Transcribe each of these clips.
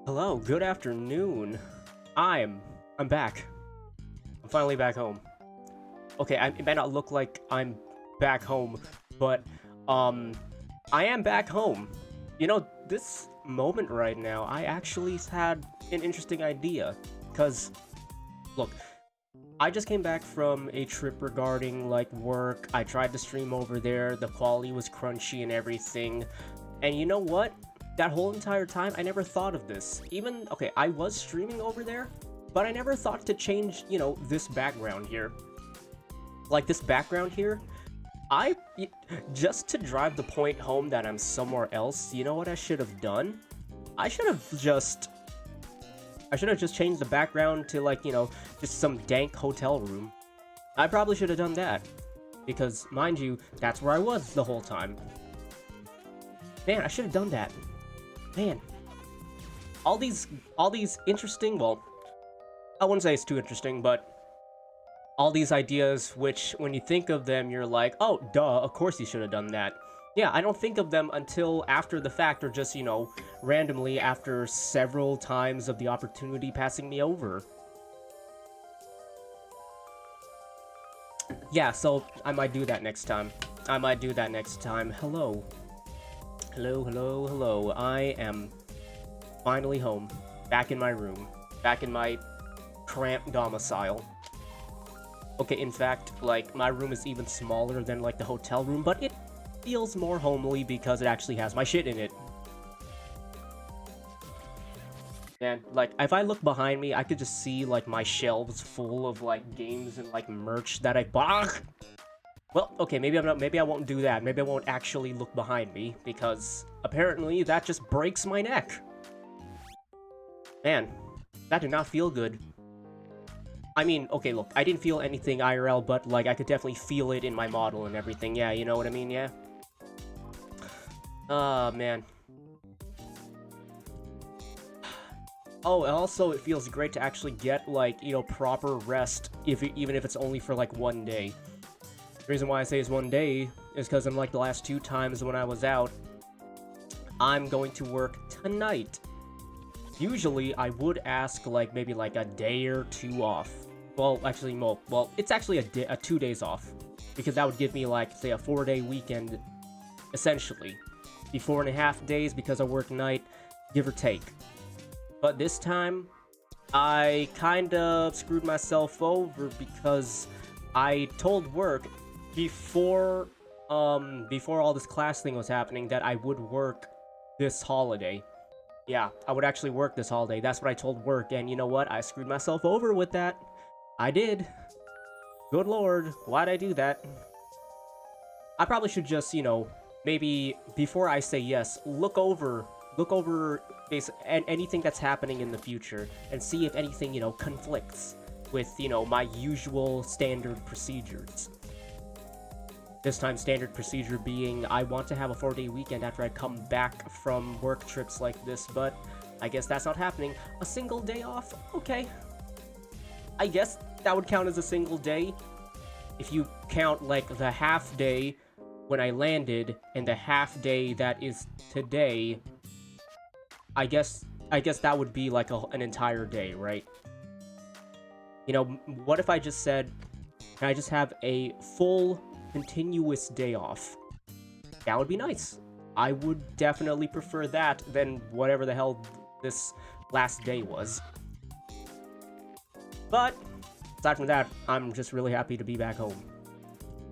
Hello, good afternoon. I'm I'm back. I'm finally back home. Okay, it might not look like I'm back home, but um I am back home. This moment right now, I actually had an interesting idea. Cause look, I just came back from a trip regarding like work. I tried to stream over there, the quality was crunchy and everything. And you know what? That whole entire time, I never thought of this. Okay, I was streaming over there, but I never thought to change, this background here. Like, this background here, just to drive the point home that I'm somewhere else, you know what I should have done? I should have just, I should have just changed the background to, like, just some dank hotel room. I probably should have done that. Because, mind you, that's where I was the whole time. Man, I should have done that. Man, all these interesting, well, I wouldn't say it's too interesting, but all these ideas which, when you think of them, you're like, oh, duh, of course you should have done that. Yeah, I don't think of them until after the fact, or just, randomly after several times of the opportunity passing me over. Yeah, so I might do that next time. Hello. Hello. I am finally home. Back in my room. Back in my cramped domicile. Okay, in fact, like, my room is even smaller than, like, the hotel room, but it feels more homely because it actually has my shit in it. And, like, if I look behind me, I could just see, like, my shelves full of, like, games and, like, merch that I bought. Well, okay, maybe I won't do that. Maybe I won't actually look behind me, because apparently that just breaks my neck. Man, that did not feel good. I mean, okay, look, I didn't feel anything IRL, but, like, I could definitely feel it in my model and everything. Yeah, you know what I mean, yeah? Man. Oh, and also, it feels great to actually get, like, proper rest, even if it's only for, like, one day. The reason why I say it's one day is because unlike the last two times when I was out, I'm going to work tonight. Usually, I would ask, like, maybe, like, a day or two off. Well, actually, well, it's actually a 2 days off. Because that would give me, like, say, a 4-day weekend, essentially. Be 4.5 days because I work night, give or take. But this time, I kind of screwed myself over because I told work before all this class thing was happening that I would work this holiday. Yeah, I would actually work this holiday. That's what I told work, and you know what? I screwed myself over with that. I did. Good lord, why'd I do that? I probably should just, maybe before I say yes, look over anything that's happening in the future and see if anything, conflicts with, my usual standard procedures. This time, standard procedure being, I want to have a 4-day weekend after I come back from work trips like this, but I guess that's not happening. A single day off? Okay. I guess that would count as a single day. If you count, like, the half day when I landed, and the half day that is today, I guess that would be, like, an entire day, right? What if I just said, can I just have a full continuous day off? That would be nice. I would definitely prefer that than whatever the hell this last day was. But aside from that, I'm just really happy to be back home.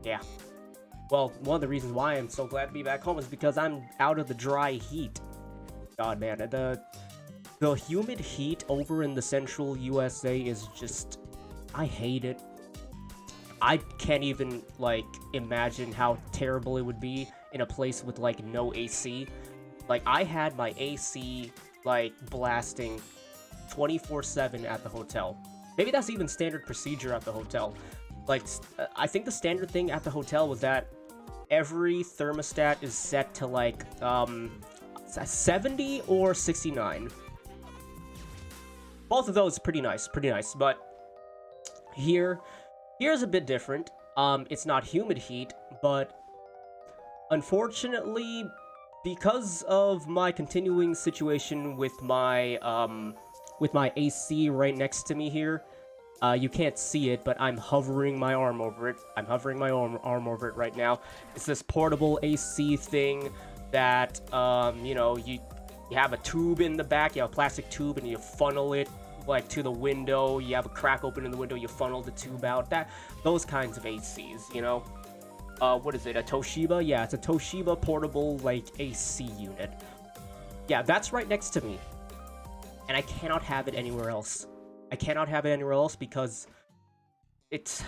Yeah. Well, one of the reasons why I'm so glad to be back home is because I'm out of the dry heat. God, man, the humid heat over in the central USA is just, I hate it. I can't even, like, imagine how terrible it would be in a place with, like, no AC. Like, I had my AC, like, blasting 24/7 at the hotel. Maybe that's even standard procedure at the hotel. Like, I think the standard thing at the hotel was that every thermostat is set to, like, 70 or 69. Both of those pretty nice, but here's a bit different. It's not humid heat, but unfortunately, because of my continuing situation with my AC right next to me here, you can't see it, but I'm hovering my arm over it. I'm hovering my arm over it right now. It's this portable AC thing that, you know, you have a tube in the back, you have a plastic tube, and you funnel it, like, to the window. You have a crack open in the window, you funnel the tube out. Those kinds of ACs, you know? What is it, a Toshiba? Yeah, it's a Toshiba portable, like, AC unit. Yeah, that's right next to me. And I cannot have it anywhere else. I cannot have it anywhere else because it's...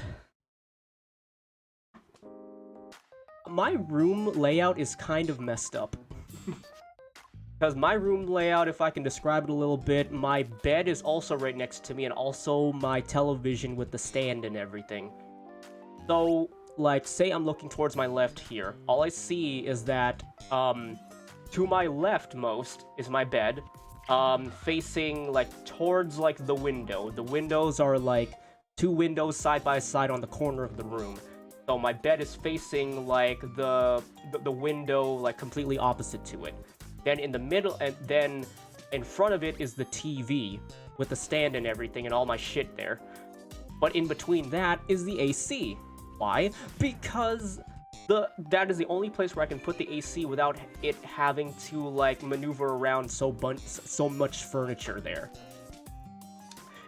My room layout is kind of messed up. Because my room layout, if I can describe it a little bit, my bed is also right next to me, and also my television with the stand and everything. So, like, say I'm looking towards my left here. All I see is that, to my leftmost is my bed, facing, like, towards, like, the window. The windows are, like, 2 windows side by side on the corner of the room. So my bed is facing, like, the window, like, completely opposite to it. Then in the middle, and then in front of it is the TV, with the stand and everything, and all my shit there. But in between that is the AC. Why? Because that is the only place where I can put the AC without it having to, like, maneuver around so much furniture there.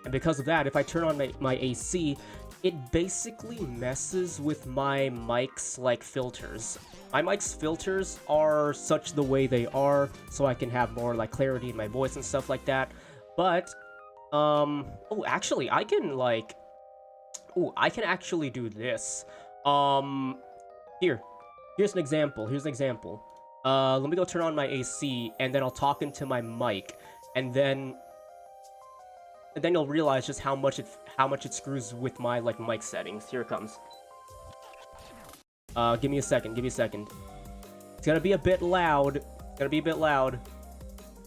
And because of that, if I turn on my AC, it basically messes with my mic's, like, filters. My mic's filters are such the way they are, so I can have more, like, clarity in my voice and stuff like that. But, oh, actually, I can, like... Ooh, I can actually do this. Here's an example. Let me go turn on my AC, and then I'll talk into my mic, and then you'll realize just how much it screws with my, like, mic settings. Here it comes. Give me a second. It's gonna be a bit loud.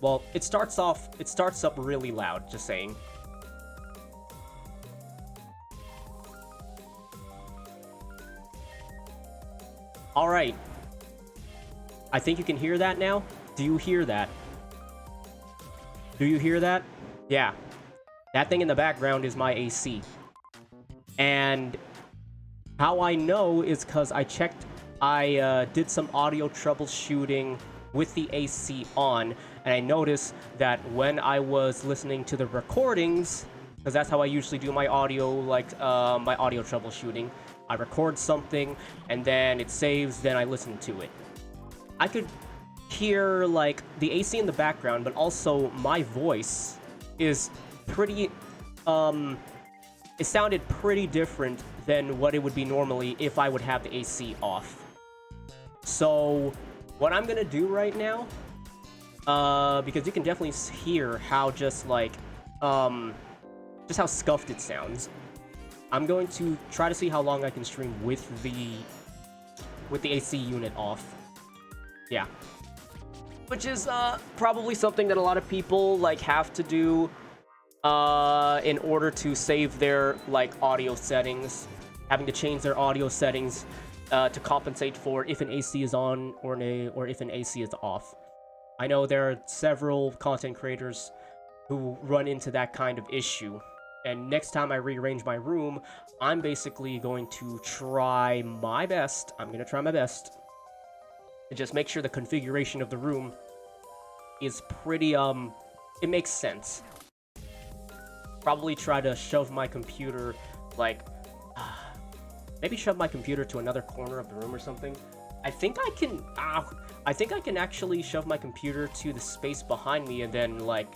Well, it starts up really loud, just saying. Alright. I think you can hear that now. Do you hear that? Yeah. That thing in the background is my AC. And how I know is because I did some audio troubleshooting with the AC on, and I noticed that when I was listening to the recordings, because that's how I usually do my audio, like, my audio troubleshooting, I record something, and then it saves, then I listen to it. I could hear, like, the AC in the background, but also my voice is pretty, it sounded pretty different than what it would be normally if I would have the AC off. So, what I'm gonna do right now, because you can definitely hear how just, like, just how scuffed it sounds. I'm going to try to see how long I can stream with the AC unit off. Yeah. Which is, probably something that a lot of people, like, have to do, in order to save their, like, audio settings. Having to change their audio settings, to compensate for if an AC is on or if an AC is off. I know there are several content creators who run into that kind of issue. And next time I rearrange my room, I'm basically going to try my best. I'm gonna try my best to just make sure the configuration of the room is pretty, it makes sense. Probably try to shove my computer, like, maybe shove my computer to another corner of the room or something. I think I can actually shove my computer to the space behind me, and then, like,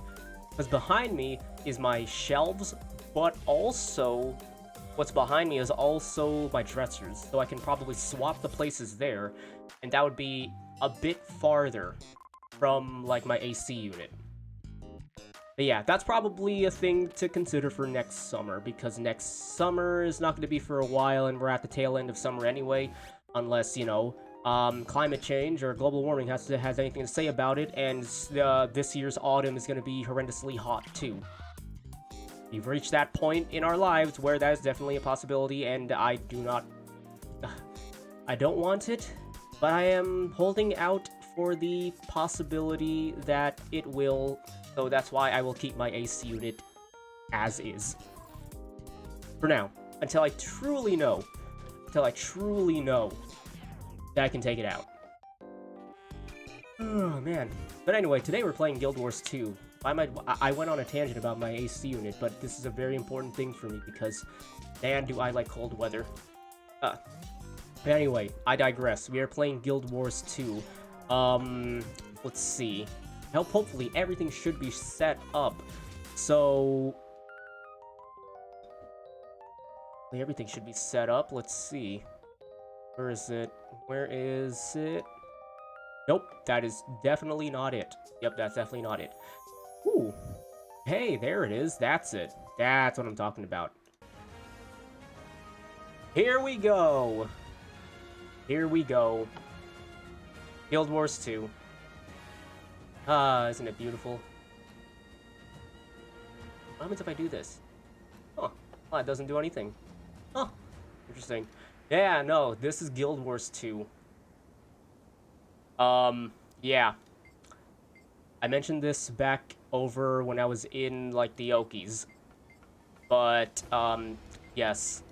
because behind me is my shelves, but also what's behind me is also my dressers, so I can probably swap the places there, and that would be a bit farther from, like, my AC unit. But yeah, that's probably a thing to consider for next summer, because next summer is not going to be for a while, and we're at the tail end of summer anyway, unless, you know, climate change or global warming has anything to say about it, and this year's autumn is going to be horrendously hot too. We've reached that point in our lives where that is definitely a possibility, and I don't want it, but I am holding out for the possibility that it will, so that's why I will keep my AC unit as is. For now, until I truly know that I can take it out. Oh, man. But anyway, today we're playing Guild Wars 2. I went on a tangent about my AC unit, but this is a very important thing for me because, man, do I like cold weather. But anyway, I digress. We are playing Guild Wars 2. Let's see. Hopefully everything should be set up. So... everything should be set up. Let's see. Where is it? Where is it? Nope, that is definitely not it. Yep, that's definitely not it. Ooh. Hey, there it is. That's it. That's what I'm talking about. Here we go. Here we go. Guild Wars 2. Ah, isn't it beautiful? What happens if I do this? Huh. Well, it doesn't do anything. Huh. Interesting. Yeah, no, this is Guild Wars 2. Yeah. I mentioned this back over when I was in, like, the Okies. But, yes.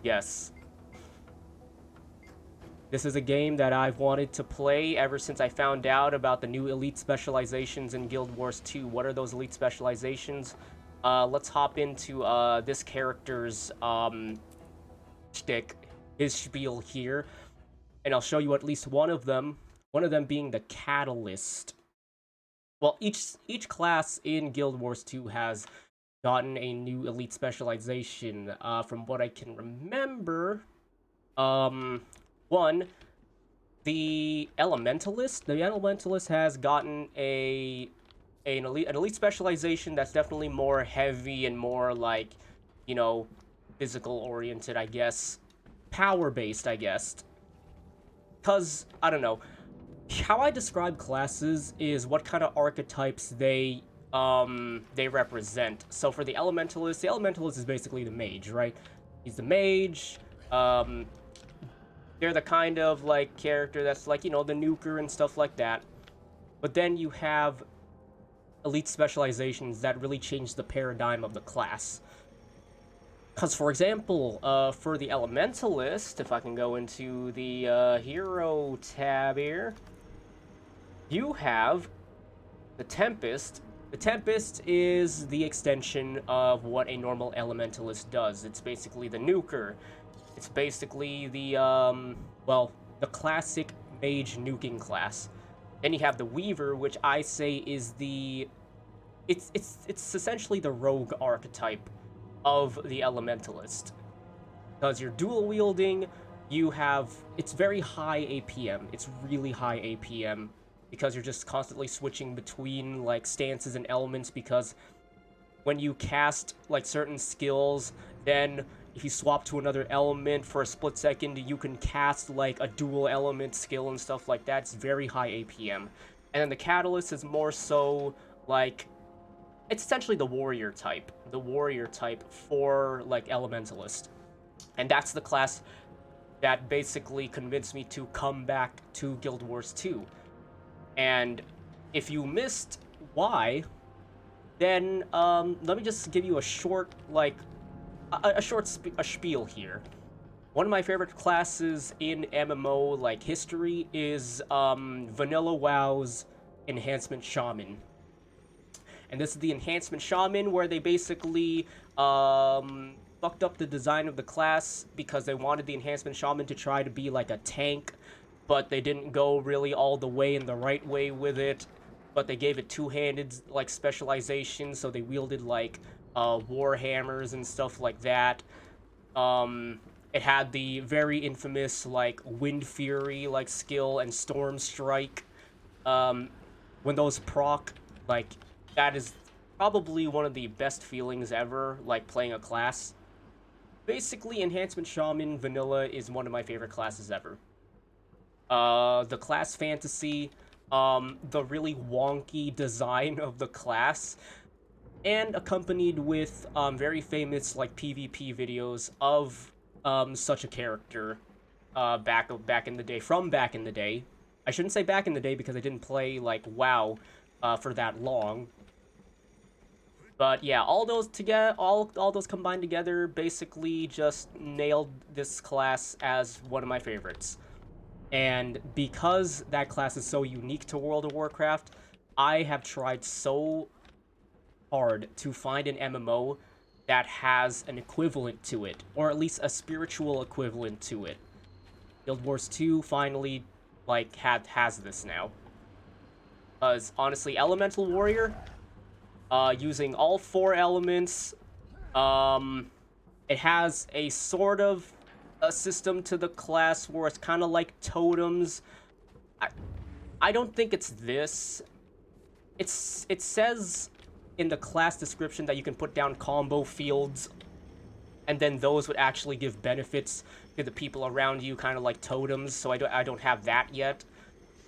Yes. This is a game that I've wanted to play ever since I found out about the new elite specializations in Guild Wars 2. What are those elite specializations? Let's hop into, this character's, shtick, his spiel here. And I'll show you at least one of them being the Catalyst. Well, each class in Guild Wars 2 has gotten a new elite specialization. From what I can remember, one, the Elementalist. The Elementalist has gotten an elite specialization that's definitely more heavy and more, like, you know, physical oriented, I guess. Power based, I guess. Because, I don't know, how I describe classes is what kind of archetypes they represent. So for the Elementalist is basically the mage, right? He's the mage. They're the kind of, like, character that's, like, you know, the nuker and stuff like that. But then you have elite specializations that really change the paradigm of the class. Because, for example, for the Elementalist, if I can go into the Hero tab here, you have the Tempest. The Tempest is the extension of what a normal Elementalist does. It's basically the nuker. It's basically the, well, the classic mage nuking class. Then you have the Weaver, which I say is the... It's essentially the rogue archetype of the Elementalist. Because you're dual wielding, you have... It's very high APM. It's really high APM. Because you're just constantly switching between, like, stances and elements, because when you cast, like, certain skills, then if you swap to another element for a split second, you can cast, like, a dual element skill and stuff like that. It's very high APM. And then the Catalyst is more so, like... It's essentially the warrior type. The warrior type for, like, Elementalist. And that's the class that basically convinced me to come back to Guild Wars 2. And if you missed why, then let me just give you a short, like, a spiel here. One of my favorite classes in MMO, like, history is Vanilla WoW's Enhancement Shaman. And this is the Enhancement Shaman, where they basically fucked up the design of the class because they wanted the Enhancement Shaman to try to be like a tank, but they didn't go really all the way in the right way with it. But they gave it two-handed, like, specialization, so they wielded, like, war hammers and stuff like that. It had the very infamous, like, Wind Fury, like, skill and Storm Strike. When those proc, like... That is probably one of the best feelings ever, like, playing a class. Basically, Enhancement Shaman Vanilla is one of my favorite classes ever. The class fantasy, the really wonky design of the class, and accompanied with very famous, like, PvP videos of such a character back in the day, from back in the day. I shouldn't say back in the day because I didn't play, like, WoW for that long. But yeah, all those together, all those combined together, basically just nailed this class as one of my favorites. And because that class is so unique to World of Warcraft, I have tried so hard to find an MMO that has an equivalent to it, or at least a spiritual equivalent to it. Guild Wars 2 finally, like, has this now. Because, honestly, Elemental Warrior, using all 4 elements, it has a sort of a system to the class where it's kind of like totems. I don't think it's this. It says in the class description that you can put down combo fields, and then those would actually give benefits to the people around you, kind of like totems, so I don't have that yet.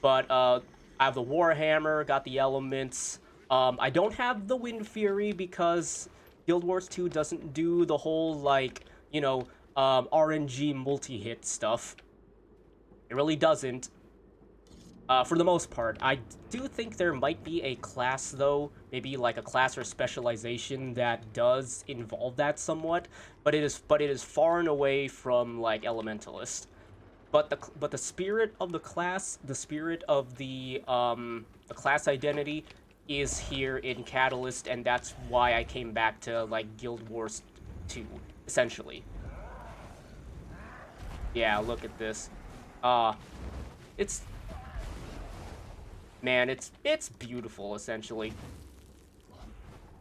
But, I have the Warhammer, got the elements. I don't have the Wind Fury because Guild Wars 2 doesn't do the whole, like, you know, RNG multi-hit stuff. It really doesn't. For the most part. I do think there might be a class, though, maybe like a class or specialization that does involve that somewhat, but it is far and away from, like, Elementalist. But the spirit of the class, the spirit of the class identity is here in Catalyst, and that's why I came back to, like, Guild Wars 2, essentially. Yeah, look at this. It's... Man, it's beautiful, essentially.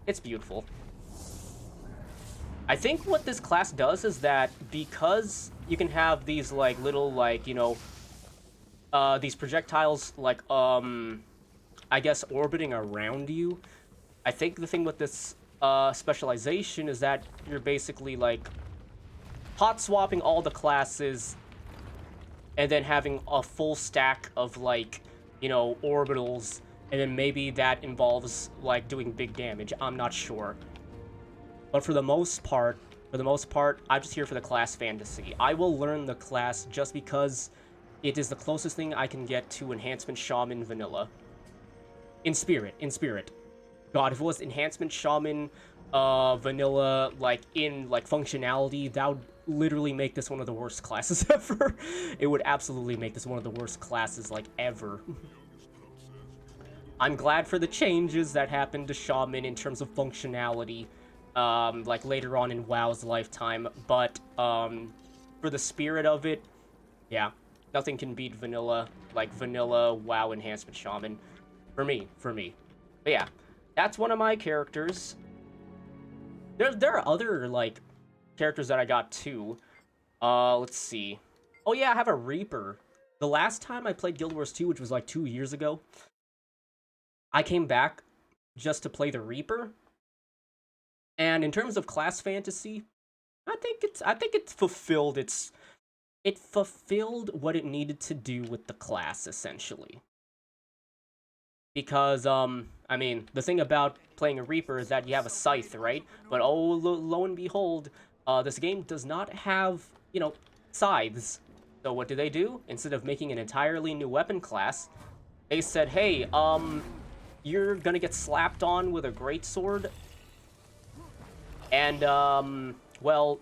It's beautiful. I think what this class does is that because you can have these, like, little, like, you know, these projectiles, like, I guess orbiting around you, I think the thing with this, specialization is that you're basically, like, hot swapping all the classes and then having a full stack of, like, you know, orbitals, and then maybe that involves, like, doing big damage. I'm not sure. But for the most part, I'm just here for the class fantasy. I will learn the class just because it is the closest thing I can get to Enhancement Shaman vanilla. In spirit. God, if it was Enhancement Shaman vanilla, like, in, like, functionality, that would literally make this one of the worst classes ever. It would absolutely make this one of the worst classes, like, ever. I'm glad for the changes that happened to Shaman in terms of functionality, like, later on in WoW's lifetime, but, for the spirit of it, yeah, nothing can beat vanilla, like, vanilla WoW Enhancement Shaman. For me. But yeah, that's one of my characters. There are other, like, characters that I got too. Let's see. Oh yeah, I have a Reaper. The last time I played Guild Wars 2, which was like 2 years ago, I came back just to play the Reaper. And in terms of class fantasy, I think it fulfilled what it needed to do with the class, essentially. Because, I mean, the thing about playing a Reaper is that you have a scythe, right? But oh, lo and behold, this game does not have, you know, scythes. So what do? Instead of making an entirely new weapon class, they said, hey, you're gonna get slapped on with a greatsword, and, well,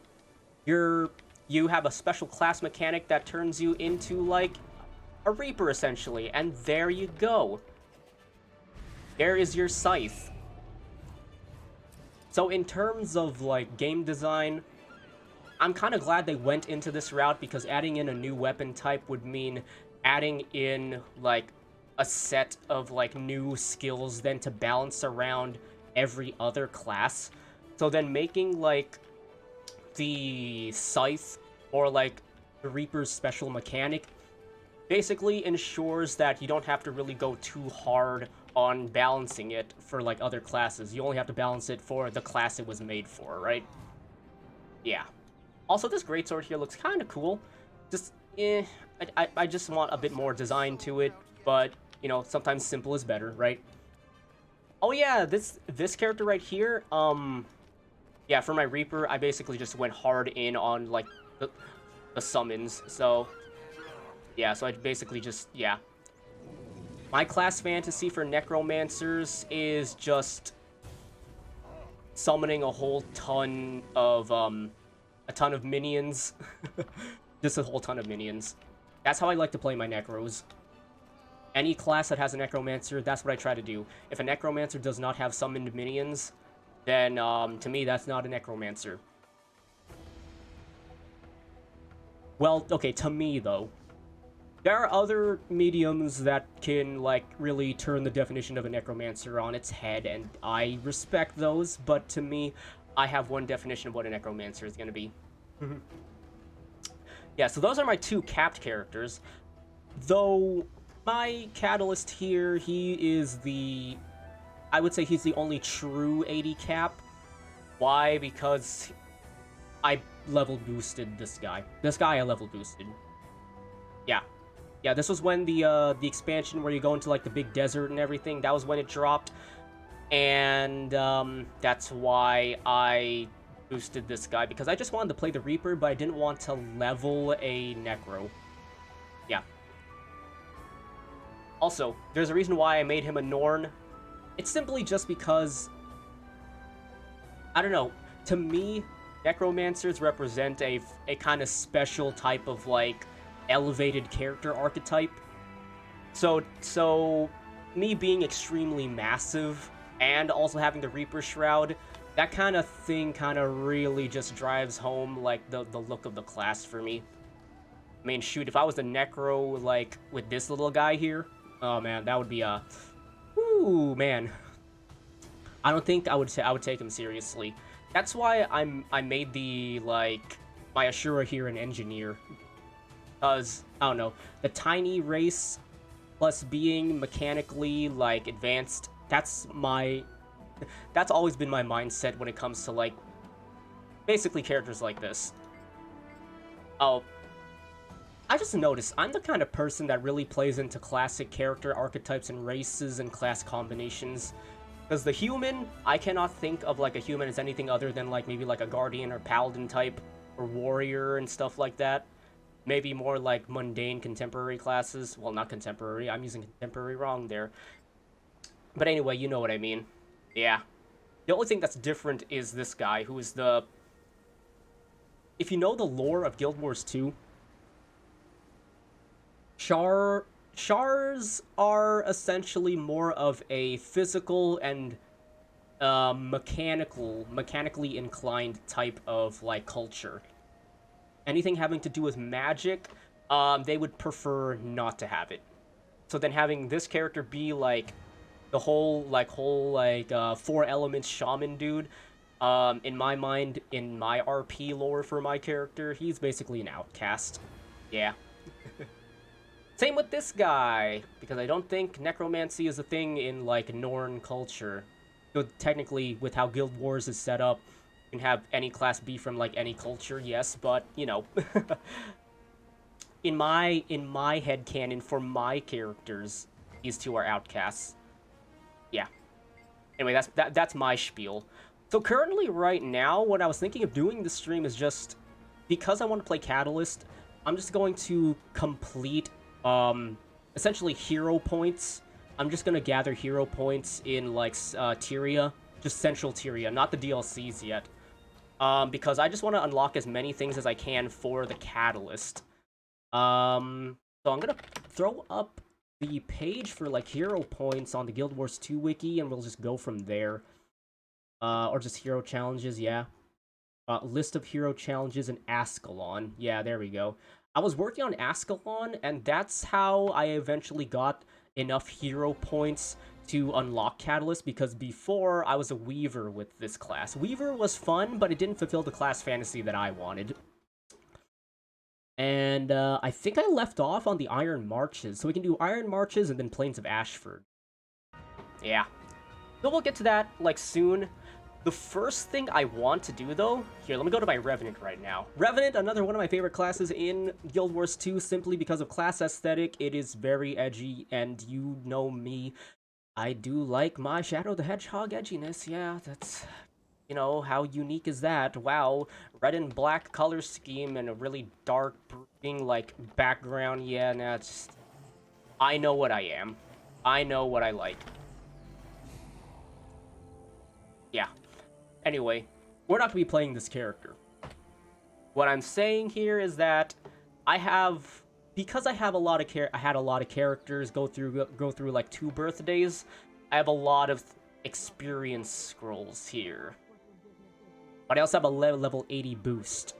you have a special class mechanic that turns you into, like, a Reaper, essentially, and there you go. There is your scythe. So in terms of, like, game design, I'm kind of glad they went into this route, because adding in a new weapon type would mean adding in, like, a set of, like, new skills then to balance around every other class. So then making, like, the scythe or, like, the Reaper's special mechanic basically ensures that you don't have to really go too hard on balancing it for, like, other classes. You only have to balance it for the class it was made for, right? Yeah. Also, this greatsword here looks kind of cool. Just, I just want a bit more design to it, but, you know, sometimes simple is better, right? Oh yeah, this character right here, yeah, for my Reaper, I basically just went hard in on, like, the summons, so, yeah, so I basically just, yeah. My class fantasy for necromancers is just summoning a whole ton of minions. Just a whole ton of minions. That's how I like to play my necros. Any class that has a necromancer, that's what I try to do. If a necromancer does not have summoned minions, then to me that's not a necromancer. Well, okay, to me though. There are other mediums that can, like, really turn the definition of a necromancer on its head, and I respect those, but to me, I have one definition of what a necromancer is going to be. Yeah, so those are my two capped characters. Though, my Catalyst here, he is the... I would say he's the only true 80 cap. Why? Because I level boosted this guy. This guy I level boosted. Yeah. Yeah, this was when the expansion where you go into, like, the big desert and everything, that was when it dropped. And, that's why I boosted this guy, because I just wanted to play the Reaper, but I didn't want to level a Necro. Yeah. Also, there's a reason why I made him a Norn. It's simply just because... I don't know. To me, Necromancers represent a kind of special type of, like, elevated character archetype. So me being extremely massive and also having the Reaper Shroud, that kind of thing kind of really just drives home, like, the look of the class for me. I mean, shoot, if I was the Necro, like, with this little guy here, oh man, that would be ooh, man. I don't think I would take him seriously. That's why I made the, like, my Ashura here an engineer. Because, I don't know, the tiny race plus being mechanically, like, advanced, that's always been my mindset when it comes to, like, basically characters like this. Oh, I just noticed, I'm the kind of person that really plays into classic character archetypes and races and class combinations. Because the human, I cannot think of, like, a human as anything other than, like, maybe, like, a guardian or paladin type, or warrior and stuff like that. Maybe more like mundane contemporary classes. Well, not contemporary. I'm using contemporary wrong there. But anyway, you know what I mean. Yeah. The only thing that's different is this guy, who is the... If you know the lore of Guild Wars 2, Chars are essentially more of a physical and mechanically inclined type of, like, culture. Anything having to do with magic, they would prefer not to have it. So then having this character be, like, the whole four elements shaman dude, in my mind, in my RP lore for my character, he's basically an outcast. Yeah. Same with this guy, because I don't think necromancy is a thing in, like, Norn culture. So technically, with how Guild Wars is set up, you can have any class be from, like, any culture, yes, but, you know. in my headcanon, for my characters, these two are outcasts. Yeah. Anyway, that's my spiel. So currently, right now, what I was thinking of doing this stream is just, because I want to play Catalyst, I'm just going to complete, essentially hero points. I'm just going to gather hero points in, like, Tyria, just Central Tyria, not the DLCs yet. Because I just want to unlock as many things as I can for the Catalyst. So I'm gonna throw up the page for, like, hero points on the Guild Wars 2 wiki, and we'll just go from there. Or just hero challenges, yeah. List of hero challenges in Ascalon. Yeah, there we go. I was working on Ascalon, and that's how I eventually got enough hero points to unlock Catalyst, because before I was a Weaver with this class. Weaver was fun, but it didn't fulfill the class fantasy that I wanted. And I think I left off on the Iron Marches, so we can do Iron Marches and then Plains of Ashford. Yeah. So we'll get to that, like, soon. The first thing I want to do, though... Here, let me go to my Revenant right now. Revenant, another one of my favorite classes in Guild Wars 2, simply because of class aesthetic. It is very edgy, and you know me. I do like my Shadow the Hedgehog edginess, yeah, that's... You know, how unique is that? Wow, red and black color scheme and a really dark, brooding, like, background, yeah, nah, it's just... I know what I am. I know what I like. Yeah. Anyway, we're not going to be playing this character. What I'm saying here is that because I have a lot of I had a lot of characters go through like 2 birthdays, I have a lot of experience scrolls here. But I also have a level 80 boost.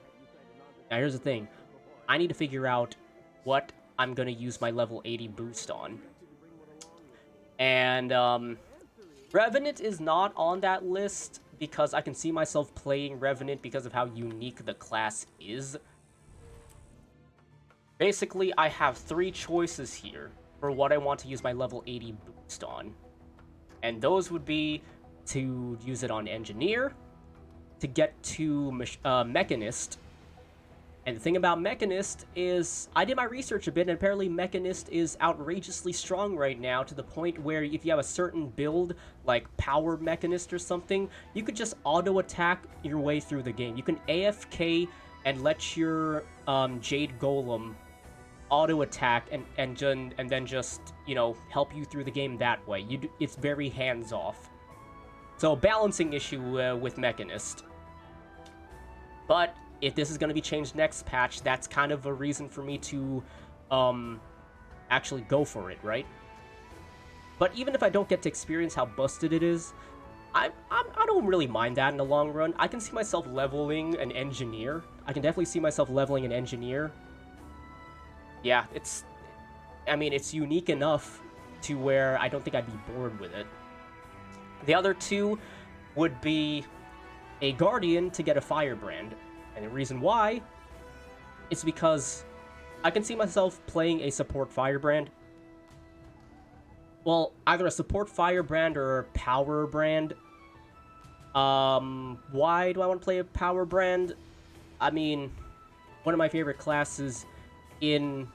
Now here's the thing. I need to figure out what I'm going to use my level 80 boost on. And Revenant is not on that list because I can see myself playing Revenant because of how unique the class is. Basically, I have 3 choices here for what I want to use my level 80 boost on. And those would be to use it on Engineer, to get to Mechanist. And the thing about Mechanist is, I did my research a bit, and apparently Mechanist is outrageously strong right now, to the point where if you have a certain build, like Power Mechanist or something, you could just auto-attack your way through the game. You can AFK and let your Jade Golem auto-attack and then just, you know, help you through the game that way. It's very hands-off. So, balancing issue with Mechanist. But if this is going to be changed next patch, that's kind of a reason for me to actually go for it, right? But even if I don't get to experience how busted it is, I don't really mind that in the long run. I can see myself leveling an Engineer. I can definitely see myself leveling an Engineer. Yeah, it's unique enough to where I don't think I'd be bored with it. The other 2 would be a Guardian to get a Firebrand. And the reason why is because I can see myself playing a support Firebrand. Well, either a support Firebrand or a Power Brand. Why do I want to play a Power Brand? I mean, one of my favorite classes in,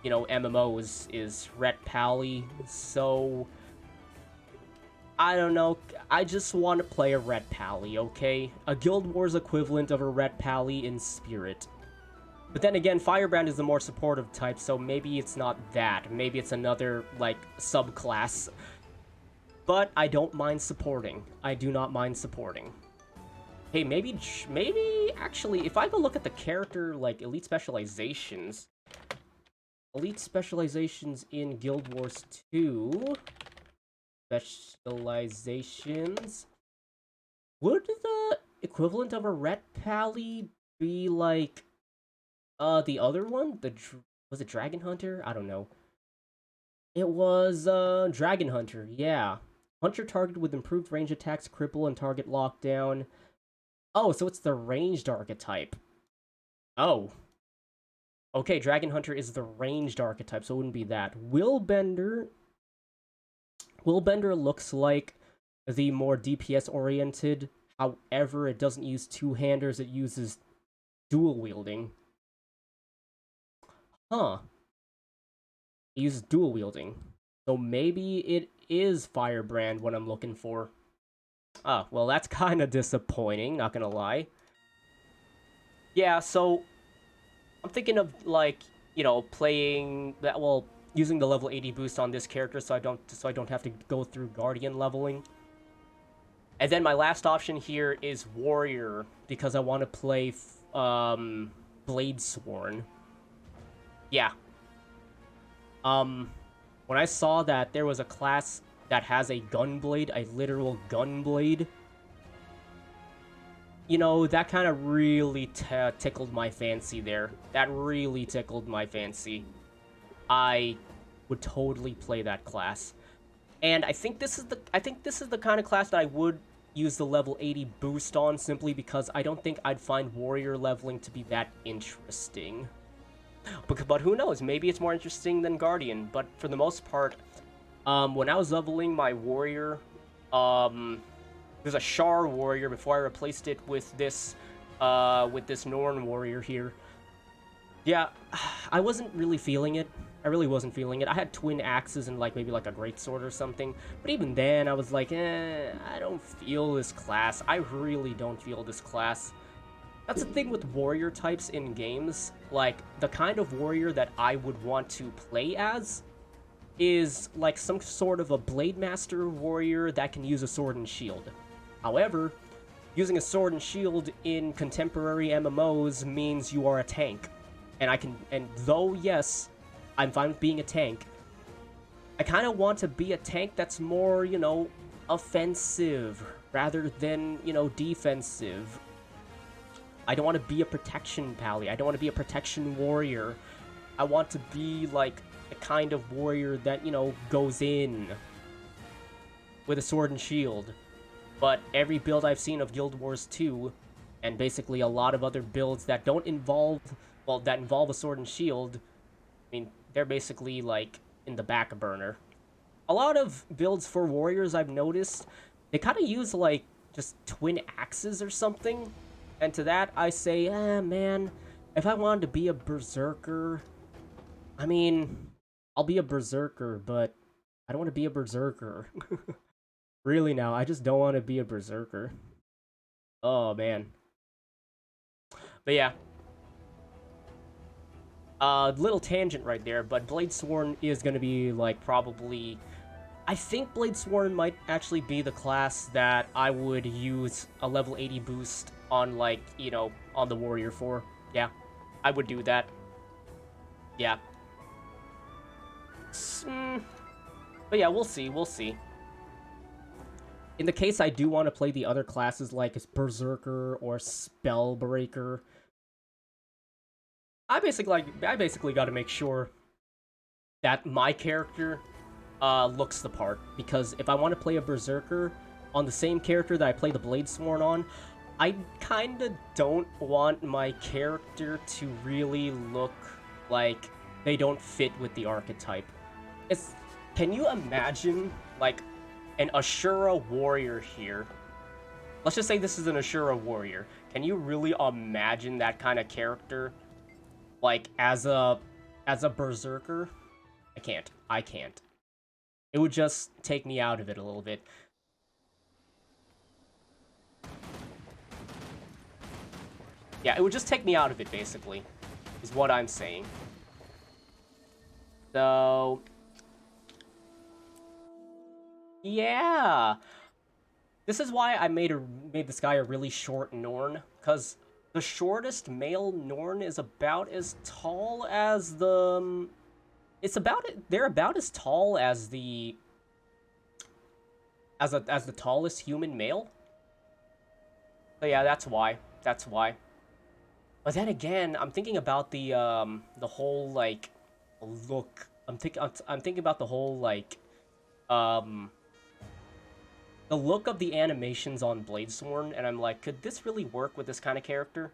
you know, MMOs is Ret Pally, so I don't know, I just want to play a Ret Pally, okay? A Guild Wars equivalent of a Ret Pally in spirit. But then again, Firebrand is the more supportive type, so maybe it's not that. Maybe it's another, like, subclass. But I don't mind supporting. I do not mind supporting. Hey, maybe, actually, if I go look at the character, like, Elite Specializations... Elite Specializations in Guild Wars 2... Specializations... Would the equivalent of a Ret Pally be, like... the other one? Was it Dragon Hunter? I don't know. It was, Dragon Hunter, yeah. Hunter targeted with improved range attacks, cripple, and target lockdown. Oh, so it's the ranged archetype. Oh. Okay, Dragon Hunter is the ranged archetype, so it wouldn't be that. Willbender looks like the more DPS-oriented. However, it doesn't use two-handers, it uses dual-wielding. Huh. It uses dual-wielding. So maybe it is Firebrand what I'm looking for. Ah, well, that's kind of disappointing, not gonna lie. Yeah, so I'm thinking of, like, you know, playing that, well, using the level 80 boost on this character so I don't have to go through Guardian leveling. And then my last option here is Warrior, because I want to play Bladesworn. Yeah. When I saw that there was a class that has a gunblade, a literal gunblade, you know, that kind of really tickled my fancy there. That really tickled my fancy. I would totally play that class. And I think this is the kind of class that I would use the level 80 boost on, simply because I don't think I'd find Warrior leveling to be that interesting. But who knows? Maybe it's more interesting than Guardian. But for the most part, when I was leveling my Warrior, there's a Char Warrior before I replaced it with this Norn Warrior here. Yeah, I wasn't really feeling it. I really wasn't feeling it. I had twin axes and maybe a greatsword or something. But even then, I was like, I don't feel this class. I really don't feel this class. That's the thing with warrior types in games. Like, the kind of warrior that I would want to play as is like some sort of a Blade Master warrior that can use a sword and shield. However, using a sword and shield in contemporary MMOs means you are a tank. And though, yes, I'm fine with being a tank, I kind of want to be a tank that's more, you know, offensive rather than, you know, defensive. I don't want to be a protection pally. I don't want to be a protection warrior. I want to be, like, a kind of warrior that, you know, goes in with a sword and shield. But every build I've seen of Guild Wars 2, and basically a lot of other builds that don't involve, well, that involve a sword and shield, I mean, they're basically, like, in the back burner. A lot of builds for warriors I've noticed, they kind of use, like, just twin axes or something. And to that, I say, man, if I wanted to be a berserker, I mean, I'll be a berserker, but I don't want to be a berserker. Really now, I just don't want to be a berserker. Oh, man. But yeah. Little tangent right there, but Bladesworn is going to be, like, probably... I think Bladesworn might actually be the class that I would use a level 80 boost on, like, you know, on the warrior for. Yeah, I would do that. Yeah. But yeah, we'll see, we'll see. In the case I do want to play the other classes, like Berserker or Spellbreaker, I basically got to make sure that my character looks the part, because if I want to play a Berserker on the same character that I play the Bladesworn on, I kinda don't want my character to really look like they don't fit with the archetype. Can you imagine, like, an Ashura warrior here? Let's just say this is an Ashura warrior. Can you really imagine that kind of character, like, as a Berserker? I can't. It would just take me out of it a little bit. Yeah, it would just take me out of it, basically, is what I'm saying. So... yeah! This is why I made this guy a really short Norn, because the shortest male Norn is about as tall as the... they're about as tall as the... as the tallest human male. So yeah, that's why. But then again, I'm thinking about the whole, like, look. I'm thinking about the whole, like, the look of the animations on Bladesworn, and I'm like, could this really work with this kind of character?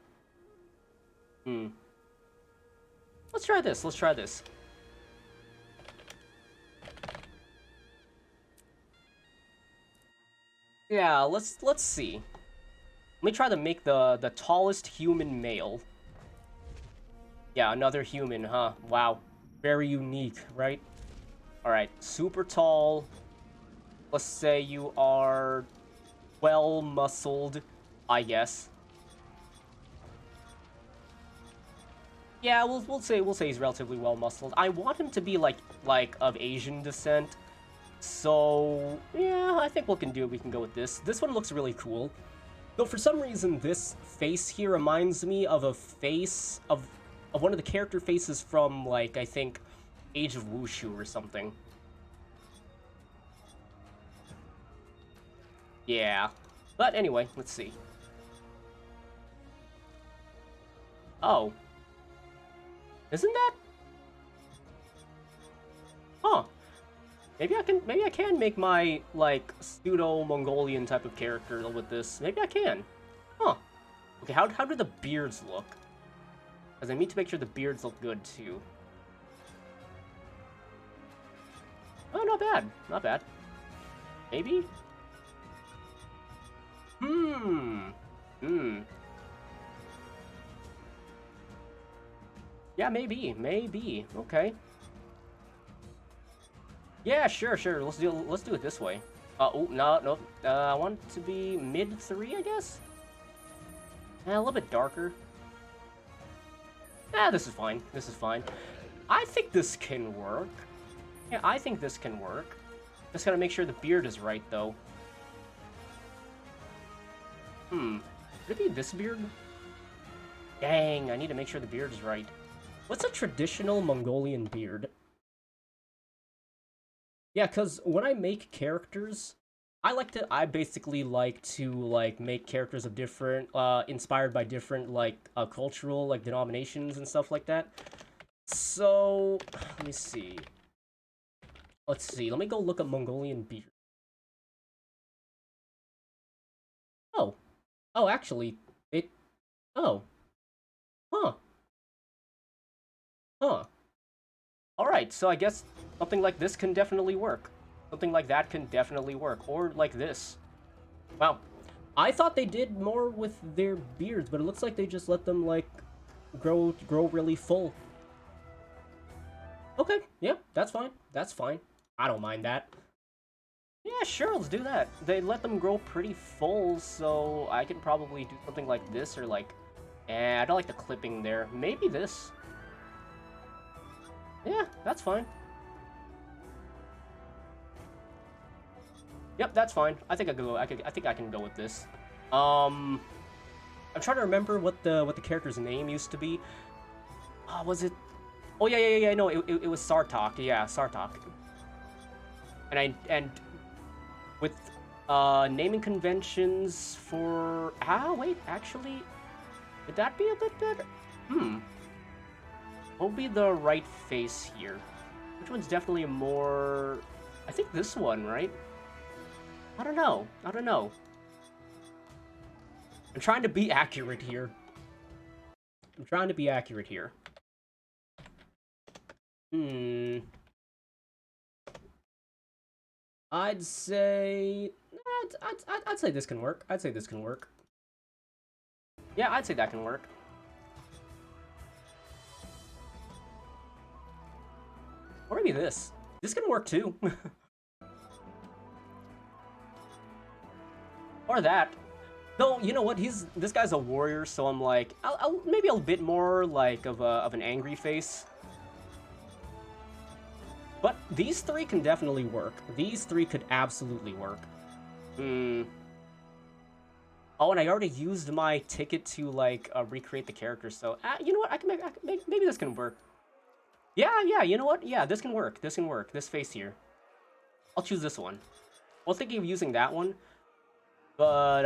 Let's try this. Yeah, let's see. Let me try to make the tallest human male. Yeah, another human, huh? Wow. Very unique, right? Alright, super tall. Let's say you are well-muscled, I guess. Yeah, we'll say he's relatively well-muscled. I want him to be like of Asian descent. So, yeah, I think we can go with this. This one looks really cool. Though for some reason, this face here reminds me of a face of one of the character faces from, like, I think, Age of Wushu or something. Yeah. But anyway, let's see. Oh. Isn't that? Huh. Maybe I can make my, like, pseudo-Mongolian type of character with this. Maybe I can. Huh. Okay, how do the beards look? Because I need to make sure the beards look good, too. Oh, not bad. Not bad. Maybe? Yeah, maybe. Okay. Yeah, sure. Let's do it this way. Oh, no. I want it to be mid 3, I guess? A little bit darker. This is fine. I think this can work. Yeah, I think this can work. Just gotta make sure the beard is right, though. Could it be this beard? Dang, I need to make sure the beard is right. What's a traditional Mongolian beard? Yeah, because when I make characters, I basically like to, like, make characters of different, inspired by different, like, cultural, like, denominations and stuff like that. So, let me see. Let's see, let me go look at Mongolian beard. Oh. Oh, actually, oh. Huh. Huh. Alright, so I guess something like this can definitely work. Something like that can definitely work. Or like this. Wow. I thought they did more with their beards, but it looks like they just let them, like, grow really full. Okay, yeah, that's fine. That's fine. I don't mind that. Yeah, sure, let's do that. They let them grow pretty full, so I can probably do something like this, or like... I don't like the clipping there. Maybe this. Yeah, that's fine. Yep, that's fine. I think I think I can go with this. I'm trying to remember what the character's name used to be. Was it? Oh yeah. No, it was Sartok. Yeah, Sartok. And with naming conventions for wait, actually, would that be a bit better? What would be the right face here? Which one's definitely a more... I think this one, right? I don't know. I'm trying to be accurate here. I'd say... I'd say this can work. Yeah, I'd say that can work. Or maybe this. This can work too. Or that. Though, you know what? This guy's a warrior, so I'm like, I'll maybe a bit more like of an angry face. But these three can definitely work. These three could absolutely work. Oh, and I already used my ticket to, like, recreate the character, so... you know what? I can make... Maybe this can work. Yeah, you know what? Yeah, this can work. This face here. I'll choose this one. I was thinking of using that one, but,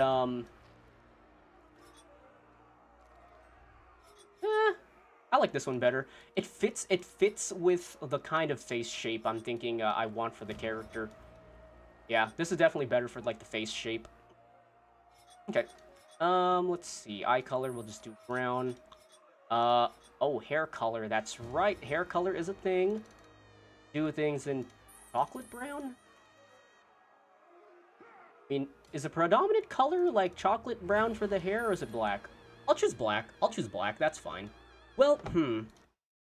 I like this one better. It fits with the kind of face shape I'm thinking I want for the character. Yeah, this is definitely better for, like, the face shape. Okay. Let's see. Eye color, we'll just do brown. Oh, hair color. That's right. Hair color is a thing. Do things in chocolate brown? I mean, is the predominant color, like, chocolate brown for the hair, or is it black? I'll choose black. That's fine. Well,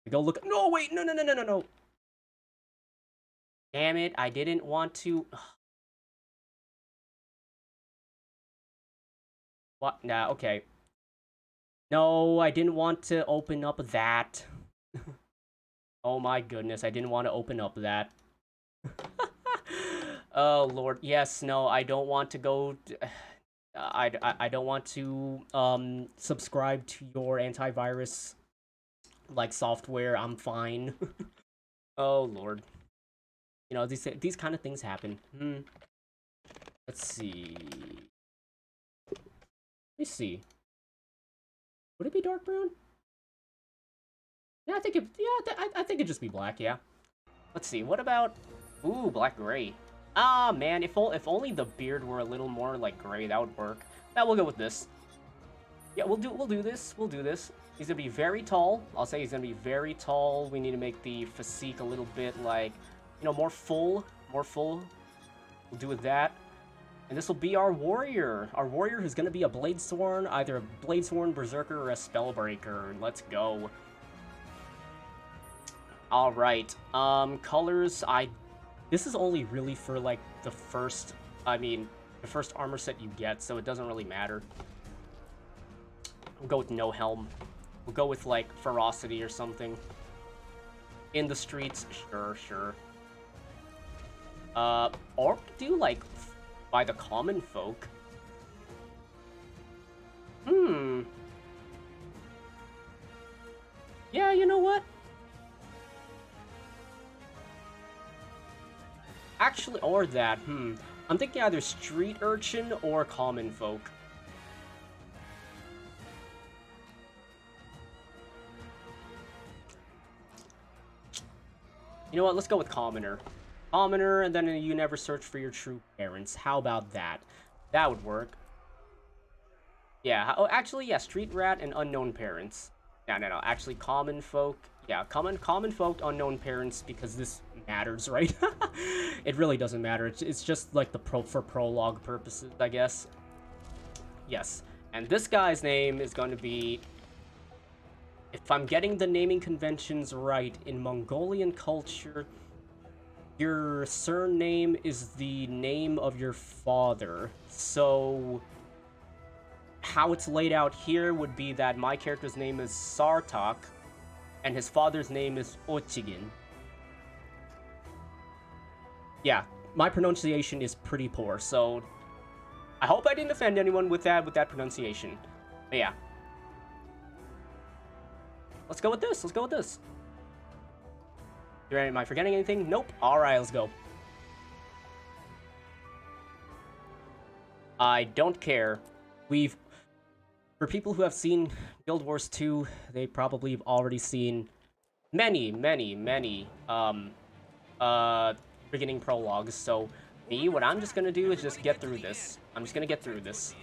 Go look. No, wait. No. Damn it. I didn't want to... What? Nah, okay. No, I didn't want to open up that. Oh my goodness, I didn't want to open up that. Oh lord, yes, no, I don't want to go... I don't want to, subscribe to your antivirus, like, software. I'm fine. Oh lord. You know, these kind of things happen. Let's see. Let me see. Would it be dark brown? Yeah, I think I think it'd just be black, yeah. Let's see, what about... Ooh, black gray. Ah, man, if only the beard were a little more, like, gray, that would work. Now we'll go with this. Yeah, we'll do this. He's gonna be very tall. I'll say he's gonna be very tall. We need to make the physique a little bit, like, you know, more full. We'll do with that. And this will be our warrior. Our warrior who's going to be a Bladesworn, either a Bladesworn, Berserker, or a Spellbreaker. Let's go. Alright. Colors, this is only really for, like, the first armor set you get, so it doesn't really matter. We'll go with no helm. We'll go with, like, ferocity or something. In the streets, sure. Or do, like, by the common folk. Yeah, you know what? Actually, or that, I'm thinking either street urchin or common folk. You know what, let's go with commoner. Commoner, and then you never search for your true parents. How about that? That would work. Yeah, oh, actually, yeah, street rat and unknown parents. No, actually, common folk. Yeah, common folk, unknown parents, because this matters, right? It really doesn't matter. It's just like for prologue purposes, I guess. Yes, and this guy's name is going to be, if I'm getting the naming conventions right, in Mongolian culture, your surname is the name of your father. So how it's laid out here would be that my character's name is Sartak, and his father's name is Ochigin. Yeah, my pronunciation is pretty poor, so I hope I didn't offend anyone with that pronunciation. But yeah. Let's go with this. Let's go with this. Am I forgetting anything? Nope. Alright, let's go. I don't care. For people who have seen Guild Wars 2, they probably have already seen many beginning prologues. So what I'm just gonna do is just get through this. I'm just gonna get through this.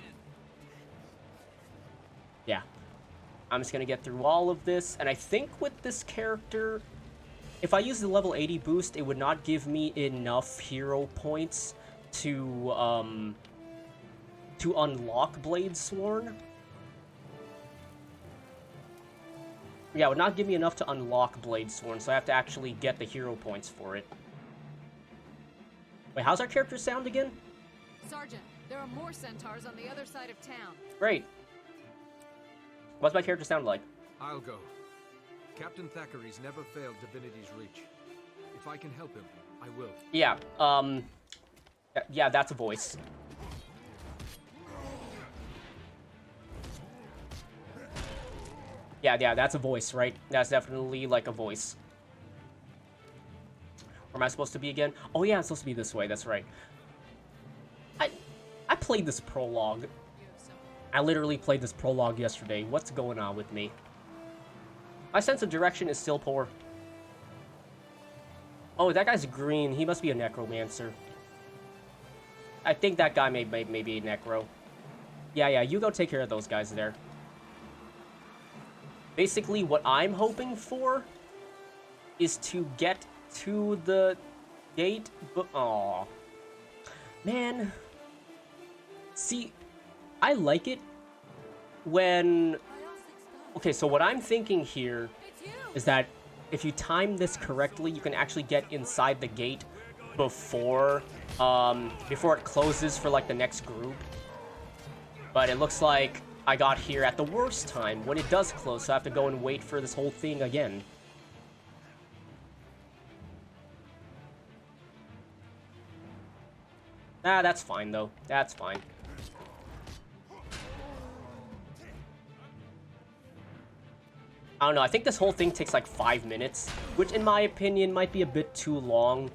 Yeah. I'm just gonna get through all of this, and I think with this character, if I use the level 80 boost, it would not give me enough hero points to unlock Bladesworn. Yeah, it would not give me enough to unlock Bladesworn, so I have to actually get the hero points for it. Wait, how's our character sound again? Sergeant, there are more centaurs on the other side of town. Great. What's my character sound like? I'll go. Captain Thackeray's never failed Divinity's Reach. If I can help him, I will. Yeah, yeah, that's a voice. Yeah, that's a voice, right? That's definitely, like, a voice. Where am I supposed to be again? Oh, yeah, I'm supposed to be this way, that's right. I played this prologue. I literally played this prologue yesterday. What's going on with me? My sense of direction is still poor. Oh, that guy's green. He must be a necromancer. I think that guy may be a necro. Yeah, you go take care of those guys there. Basically, what I'm hoping for is to get to the gate, but aw, man. See, I like it when... Okay, so what I'm thinking here is that if you time this correctly, you can actually get inside the gate before it closes for, like, the next group. But it looks like I got here at the worst time, when it does close, so I have to go and wait for this whole thing again. Ah, that's fine, though. That's fine. I don't know, I think this whole thing takes like 5 minutes, which in my opinion might be a bit too long.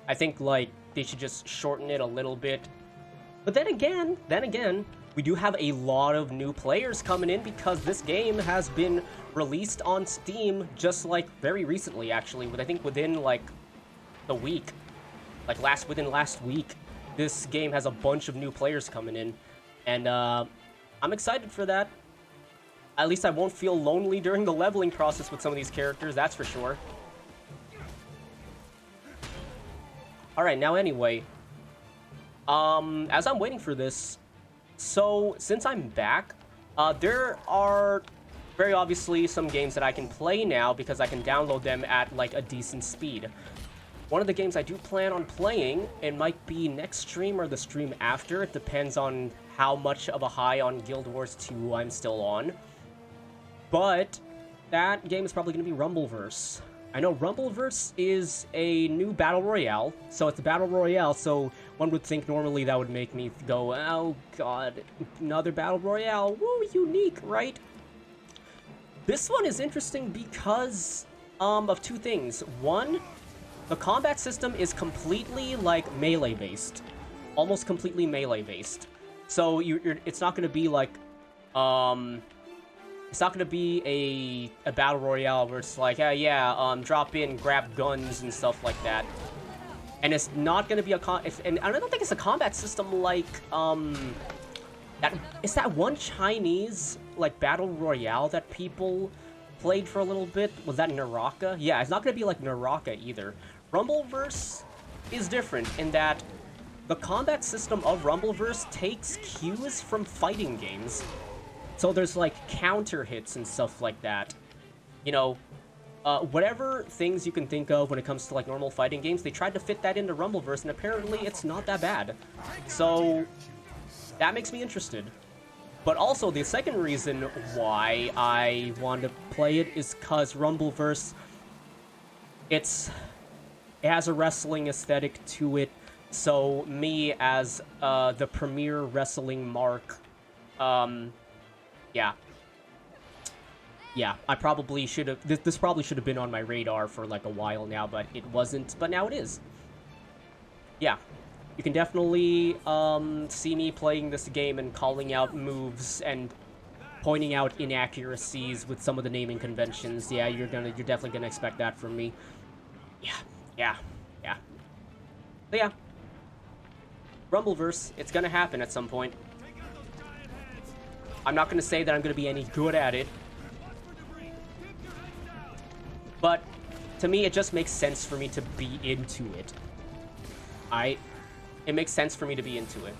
I think, like, they should just shorten it a little bit. But then again, we do have a lot of new players coming in because this game has been released on Steam just, like, very recently, actually. I think within, like, the week. Like, within last week, this game has a bunch of new players coming in. And, I'm excited for that. At least I won't feel lonely during the leveling process with some of these characters, that's for sure. Alright, now anyway. As I'm waiting for this, so since I'm back, there are very obviously some games that I can play now because I can download them at, like, a decent speed. One of the games I do plan on playing, it might be next stream or the stream after, it depends on how much of a high on Guild Wars 2 I'm still on. But that game is probably going to be Rumbleverse. I know Rumbleverse is a new battle royale, so it's a battle royale, so one would think normally that would make me go, oh god, another battle royale, woo, unique, right? This one is interesting because of two things. One, the combat system is completely like melee based, almost completely melee based. So it's not going to be like it's not going to be a battle royale where it's like, drop in, grab guns and stuff like that. And it's not going to be and I don't think it's a combat system like that one Chinese like battle royale that people played for a little bit. Was that Naraka? Yeah, it's not going to be like Naraka either. Rumbleverse is different in that the combat system of Rumbleverse takes cues from fighting games. So there's like counter hits and stuff like that. You know, whatever things you can think of when it comes to like normal fighting games, they tried to fit that into Rumbleverse, and apparently it's not that bad. So that makes me interested. But also the second reason why I want to play it is because Rumbleverse, it has a wrestling aesthetic to it. So me as the premier wrestling mark, yeah, I probably should have, this probably should have been on my radar for like a while now, but it wasn't, but now it is. Yeah, you can definitely see me playing this game and calling out moves and pointing out inaccuracies with some of the naming conventions. Yeah, you're definitely gonna expect that from me. Yeah. But yeah, Rumbleverse, it's gonna happen at some point. I'm not gonna say that I'm gonna be any good at it, but to me, it just makes sense for me to be into it. It makes sense for me to be into it.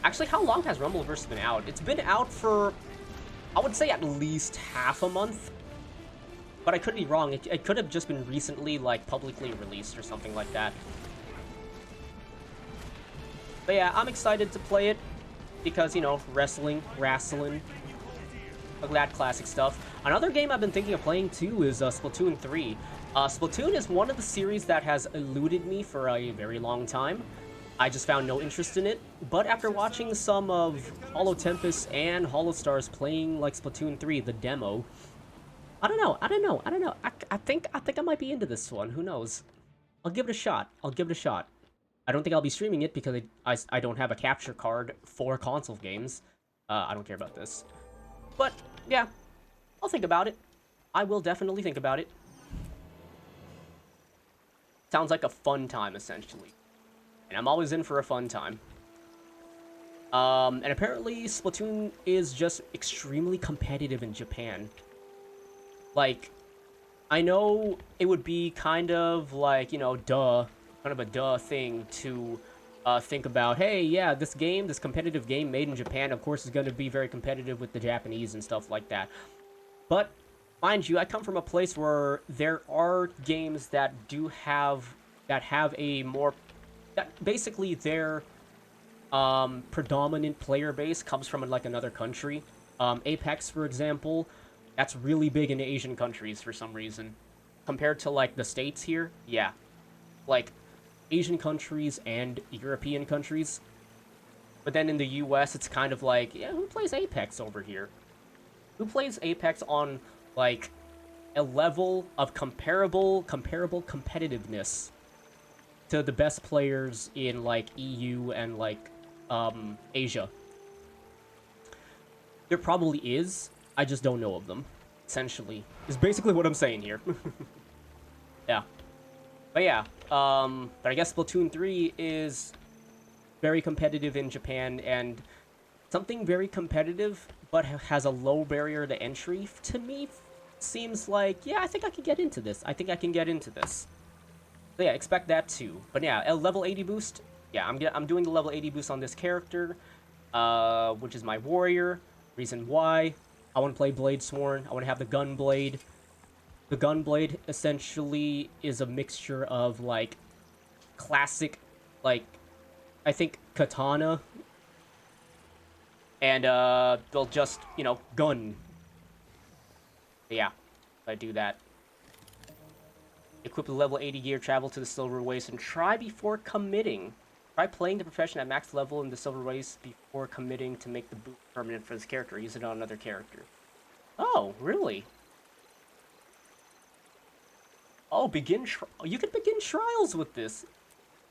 Actually, how long has Rumbleverse been out? It's been out for, I would say, at least half a month. But I could be wrong. It could have just been recently, like, publicly released or something like that. But yeah, I'm excited to play it because, you know, wrestling, that classic stuff. Another game I've been thinking of playing, too, is Splatoon 3. Splatoon is one of the series that has eluded me for a very long time. I just found no interest in it, but after watching some of Hollow Tempest and Hollow Stars playing, like, Splatoon 3, the demo, I don't know. I think I might be into this one. Who knows? I'll give it a shot. I don't think I'll be streaming it because I don't have a capture card for console games. I don't care about this. But, yeah, I'll think about it. I will definitely think about it. Sounds like a fun time, essentially. And I'm always in for a fun time. And apparently Splatoon is just extremely competitive in Japan. Like, I know it would be kind of like, you know, kind of a duh thing to think about, hey, yeah, this competitive game made in Japan, of course, is going to be very competitive with the Japanese and stuff like that. But, mind you, I come from a place where there are games that have a more, that basically their predominant player base comes from, like, another country. Apex, for example, that's really big in Asian countries for some reason. Compared to, like, the States here, yeah. Like, Asian countries and European countries. But then in the US, it's kind of like, yeah, who plays Apex over here? Who plays Apex on, like, a level of comparable competitiveness to the best players in, like, EU and, like, Asia? There probably is. I just don't know of them, essentially. Is basically what I'm saying here. Yeah. But yeah, but I guess Splatoon 3 is very competitive in Japan, and something very competitive, but has a low barrier to entry, to me, seems like, yeah, I think I can get into this. So yeah, expect that too. But yeah, a level 80 boost, yeah, I'm doing the level 80 boost on this character, which is my warrior. Reason why, I want to play Blade Sworn. I want to have the Gunblade. The Gunblade essentially is a mixture of, like, classic, like, I think Katana And, they'll just, you know, gun. Yeah, I do that. Equip the level 80 gear, travel to the Silver Waste, and try before committing. Try playing the profession at max level in the Silver Waste before committing to make the boot permanent for this character. Use it on another character. Oh, really? Oh, you can begin trials with this.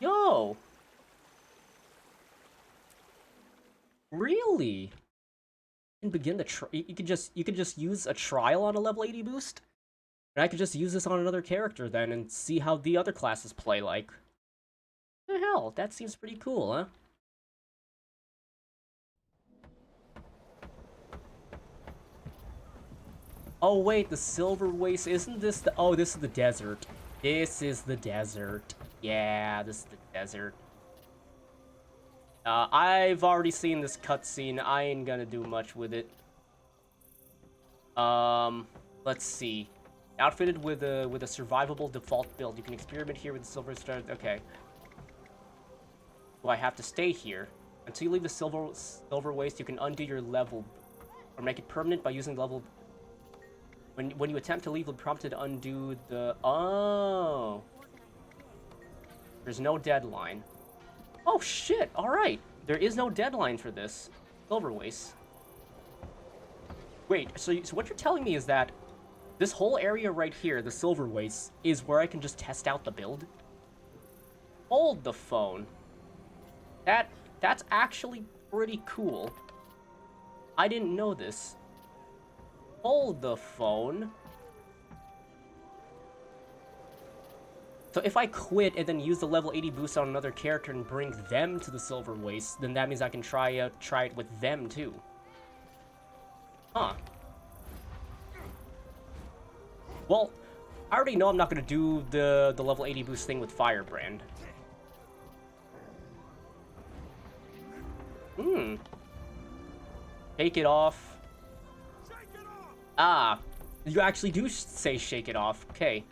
Yo. Really? You can begin the you can just use a trial on a level 80 boost? And I could just use this on another character then and see how the other classes play like. The hell, that seems pretty cool, huh? Oh wait, the Silver Waste, isn't this the... Oh, this is the desert. This is the desert. Yeah, this is the desert. I've already seen this cutscene. I ain't gonna do much with it. Let's see. Outfitted with a survivable default build. You can experiment here with the Silver Star. Okay. Do I have to stay here? Until you leave the Silver Waste, you can undo your level or make it permanent by using the level. When you attempt to leave, you'll be prompted to undo the... Oh. There's no deadline. Oh, shit. All right. There is no deadline for this. Silver Waste. Wait, so what you're telling me is that this whole area right here, the Silver Waste, is where I can just test out the build? Hold the phone. That's actually pretty cool. I didn't know this. Hold the phone. So if I quit and then use the level 80 boost on another character and bring them to the Silver Waste, then that means I can try it with them too. Huh. Well, I already know I'm not gonna do the level 80 boost thing with Firebrand. Shake it off. Ah, you actually do say shake it off. Okay.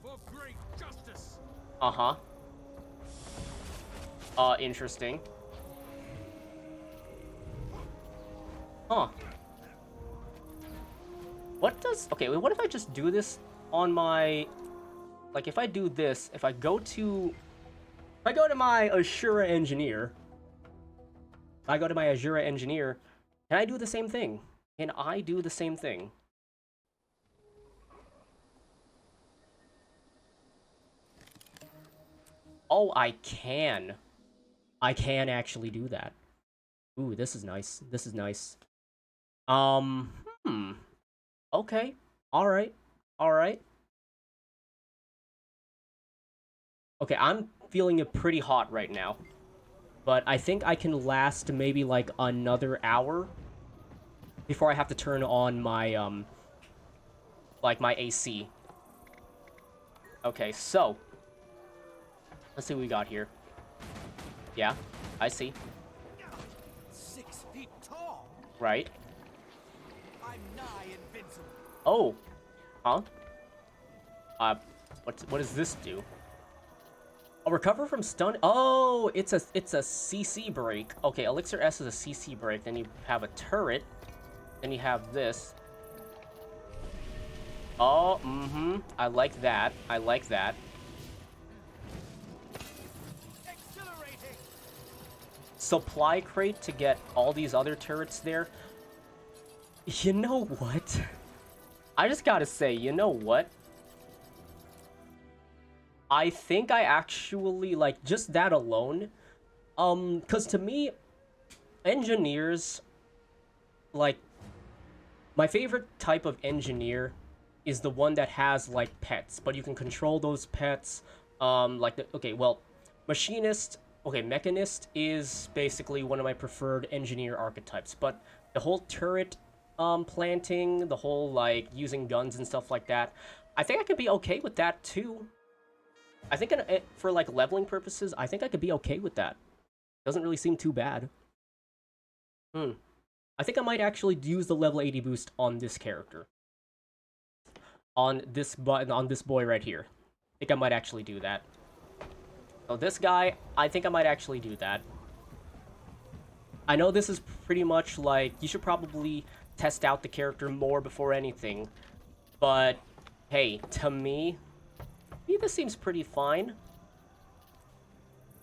For great justice. Uh-huh. Interesting. Huh. What does... Okay, what if I just do this on my... Like, if I do this, if I go to my Ashura Engineer... If I go to my Ashura Engineer, can I do the same thing? Can I do the same thing? Oh, I can. I can actually do that. Ooh, this is nice. This is nice. Okay. Alright. Alright. Okay, I'm feeling it pretty hot right now. But I think I can last maybe like another hour before I have to turn on my, like my AC. Okay, so... Let's see what we got here. Yeah, I see. 6 feet tall. Right. I'm nigh invincible. Oh. Huh? What does this do? Oh, recover from stun. Oh, it's a CC break. Okay, Elixir S is a CC break. Then you have a turret. Then you have this. Oh, I like that. I like that. Supply crate to get all these other turrets there. You know what? I just gotta say, you know what? I think I actually, like, just that alone, because to me, engineers, like, my favorite type of engineer is the one that has, like, pets, but you can control those pets, okay, well, machinist, okay, mechanist is basically one of my preferred engineer archetypes, but the whole turret, planting, the whole, like, using guns and stuff like that, I think I could be okay with that, too. I think for, like, leveling purposes, I think I could be okay with that. Doesn't really seem too bad. I think I might actually use the level 80 boost on this character. On this boy right here. I think I might actually do that. So this guy, I think I might actually do that. I know this is pretty much like, you should probably test out the character more before anything, but hey, to me, this seems pretty fine.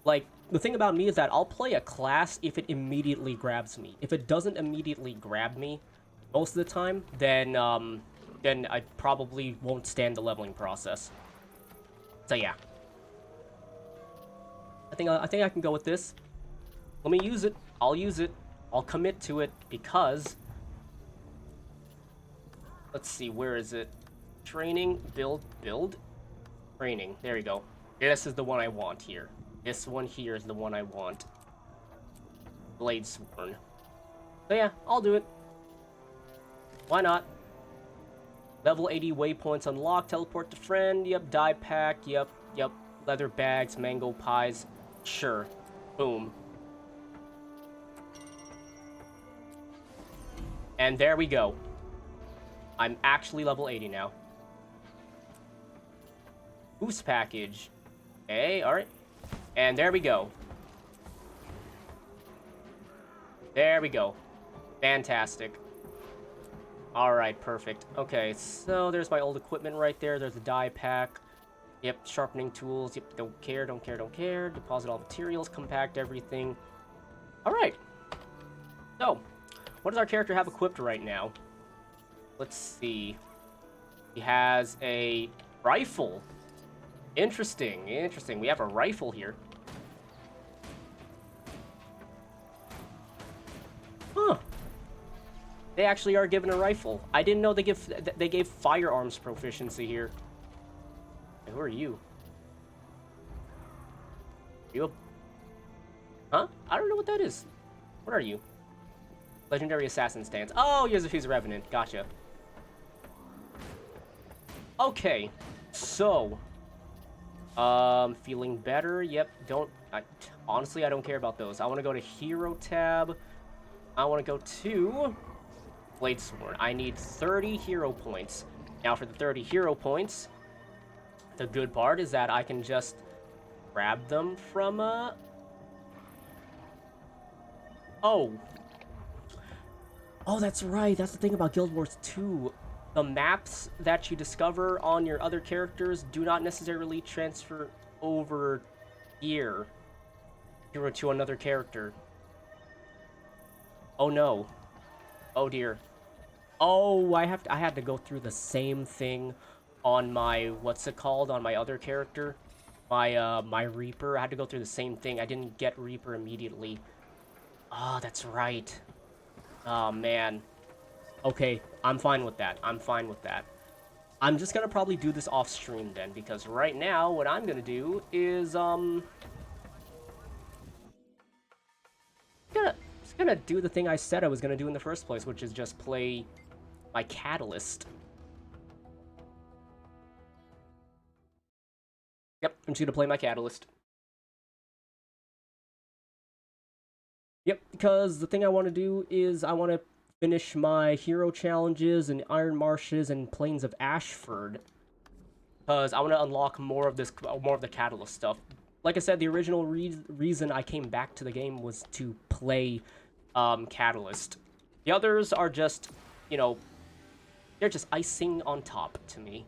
Like, the thing about me is that I'll play a class if it immediately grabs me. If it doesn't immediately grab me most of the time, then I probably won't stand the leveling process. So yeah. I think I can go with this. Let me use it. I'll use it. I'll commit to it because... Let's see, where is it? Training, build. Training, there we go. This is the one I want here. This one here is the one I want. Blade Sworn. So yeah, I'll do it. Why not? Level 80 waypoints unlocked, teleport to friend, yep, die pack, yep, leather bags, mango pies, sure. Boom. And there we go. I'm actually level 80 now. Boost package. Okay, alright. And there we go. There we go. Fantastic. Alright, perfect. Okay, so there's my old equipment right there. There's a dye pack. Yep, sharpening tools. Yep, don't care. Deposit all materials, compact everything. Alright. So, what does our character have equipped right now? Let's see. He has a rifle. Interesting. We have a rifle here. Huh. They actually are given a rifle. I didn't know they gave firearms proficiency here. Hey, who are you? You a... Huh? I don't know what that is. What are you? Legendary assassin stance. Oh, he's a Revenant. Gotcha. Okay. So. Feeling better. Yep. Honestly, I don't care about those. I want to go to Hero tab. I want to go to Blade Sword. I need 30 hero points. Now, for the 30 hero points, the good part is that I can just grab them from, Oh, that's right. That's the thing about Guild Wars 2. The maps that you discover on your other characters do not necessarily transfer over here to another character. Oh no. Oh dear. Oh, I had to go through the same thing on my, what's it called, on my other character? My Reaper. I had to go through the same thing. I didn't get Reaper immediately. Oh, that's right. Oh, man. Okay, I'm fine with that. I'm just gonna probably do this off stream then, because right now, what I'm gonna do is, just gonna do the thing I said I was gonna do in the first place, which is just play my Catalyst. Yep, I'm just gonna play my Catalyst. Yep, because the thing I want to do is I want to finish my hero challenges in Iron Marshes and Plains of Ashford, because I want to unlock more of the Catalyst stuff. Like I said, the original reason I came back to the game was to play Catalyst. The others are just, you know, they're just icing on top to me.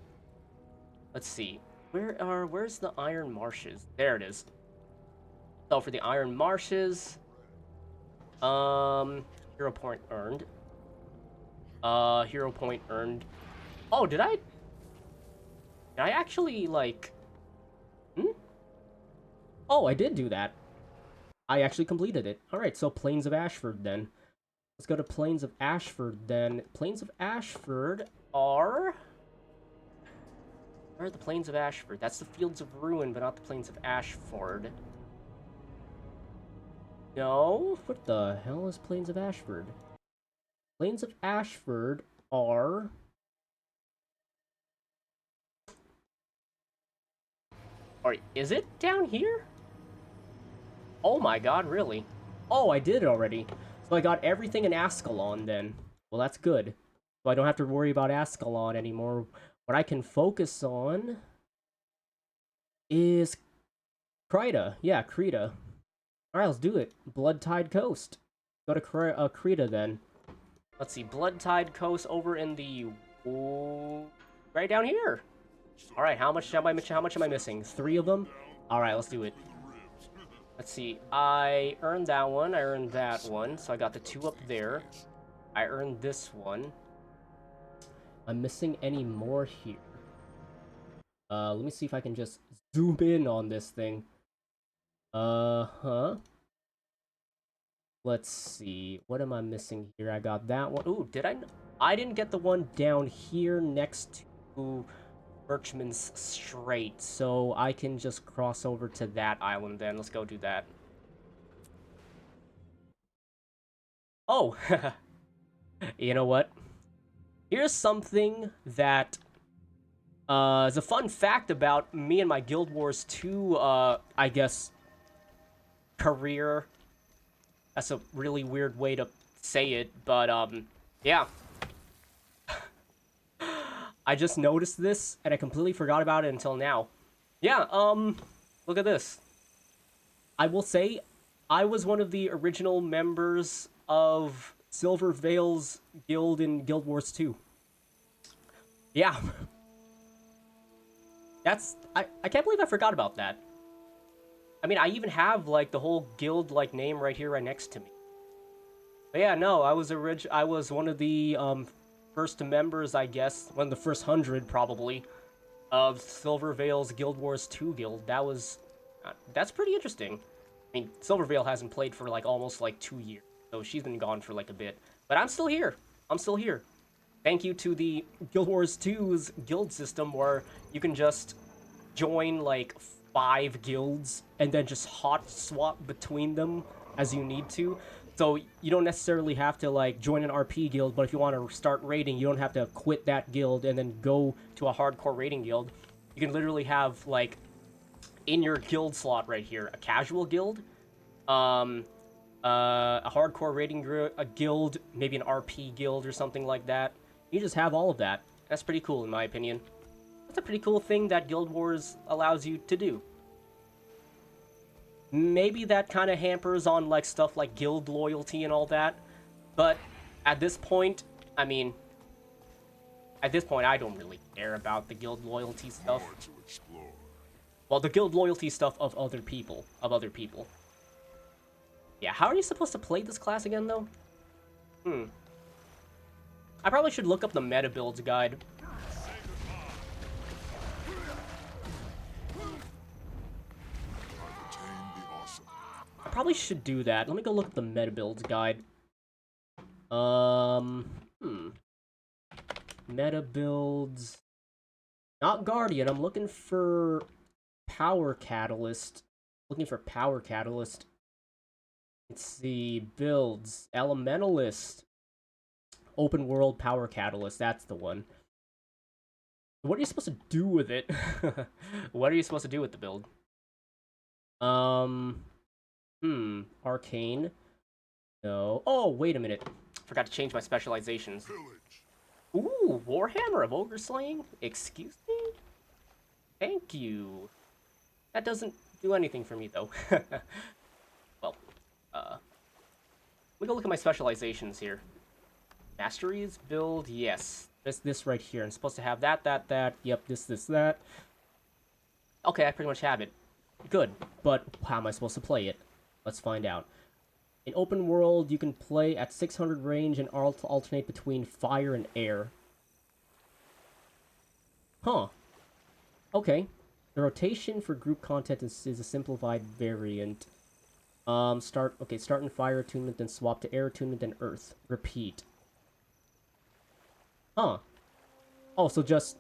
Let's see. Where's the Iron Marshes? There it is. So for the Iron Marshes, hero point earned. Hero point earned. Oh, did I actually, like... Oh, I did do that. I actually completed it. Alright, so Plains of Ashford, then. Let's go to Plains of Ashford, then. Plains of Ashford are... Where are the Plains of Ashford? That's the Fields of Ruin, but not the Plains of Ashford. No? What the hell is Plains of Ashford? Plains of Ashford are... Or is it down here? Oh my god, really? Oh, I did it already. So I got everything in Ascalon then. Well, that's good. So I don't have to worry about Ascalon anymore. What I can focus on is Creta. Yeah, Creta. Alright, let's do it. Blood Tide Coast. Go to Krita then. Let's see, Blood Tide Coast over in the... right down here. Alright, how much am I missing? 3 of them? Alright, let's do it. Let's see, I earned that one, I earned that one, so I got the 2 up there. I earned this one. I'm missing any more here. Let me see if I can just zoom in on this thing. Let's see, what am I missing here? I got that one. Ooh, I didn't get the one down here next to Birchman's Strait, so I can just cross over to that island then. Let's go do that. Oh, you know what? Here's something that is a fun fact about me and my Guild Wars 2, I guess, career. That's a really weird way to say it, but, yeah. I just noticed this, and I completely forgot about it until now. Yeah, look at this. I will say, I was one of the original members of Silver Veil's guild in Guild Wars 2. Yeah. I can't believe I forgot about that. I mean, I even have, like, the whole guild, like, name right here, right next to me. But yeah, no, I was one of the, first members, I guess, one of the first 100, probably, of Silver Veil's Guild Wars 2 guild. That's pretty interesting. I mean, Silver Veil hasn't played for, like, almost, like, 2 years, so she's been gone for, like, a bit. But I'm still here. I'm still here. Thank you to the Guild Wars 2's guild system, where you can just join, like, 5 guilds, and then just hot swap between them as you need to. So you don't necessarily have to, like, join an RP guild, but if you want to start raiding, you don't have to quit that guild and then go to a hardcore raiding guild. You can literally have, like, in your guild slot right here, a casual guild, a hardcore raiding guild, maybe an RP guild or something like that. You just have all of that. That's pretty cool, in my opinion. That's a pretty cool thing that Guild Wars allows you to do. Maybe that kind of hampers on, like, stuff like guild loyalty and all that, but at this point, I mean, I don't really care about the guild loyalty stuff. Well, the guild loyalty stuff of other people, Yeah, how are you supposed to play this class again, though? I probably should look up the meta builds guide. I probably should do that. Let me go look at the meta builds guide. Meta builds. Not Guardian. I'm looking for Power Catalyst. Let's see. Builds. Elementalist. Open World Power Catalyst. That's the one. What are you supposed to do with it? What are you supposed to do with the build? Arcane. No. Oh, wait a minute. Forgot to change my specializations. Ooh, Warhammer of Ogre Slaying? Excuse me? Thank you. That doesn't do anything for me, though. Well, let me go look at my specializations here. Masteries Build, yes. This right here. I'm supposed to have that. Yep, this, that. Okay, I pretty much have it. Good, but how am I supposed to play it? Let's find out. In open world, you can play at 600 range and alternate between fire and air. Huh. Okay. The rotation for group content is a simplified variant. Start in fire attunement, then swap to air attunement, then earth. Repeat. Huh. Oh, so just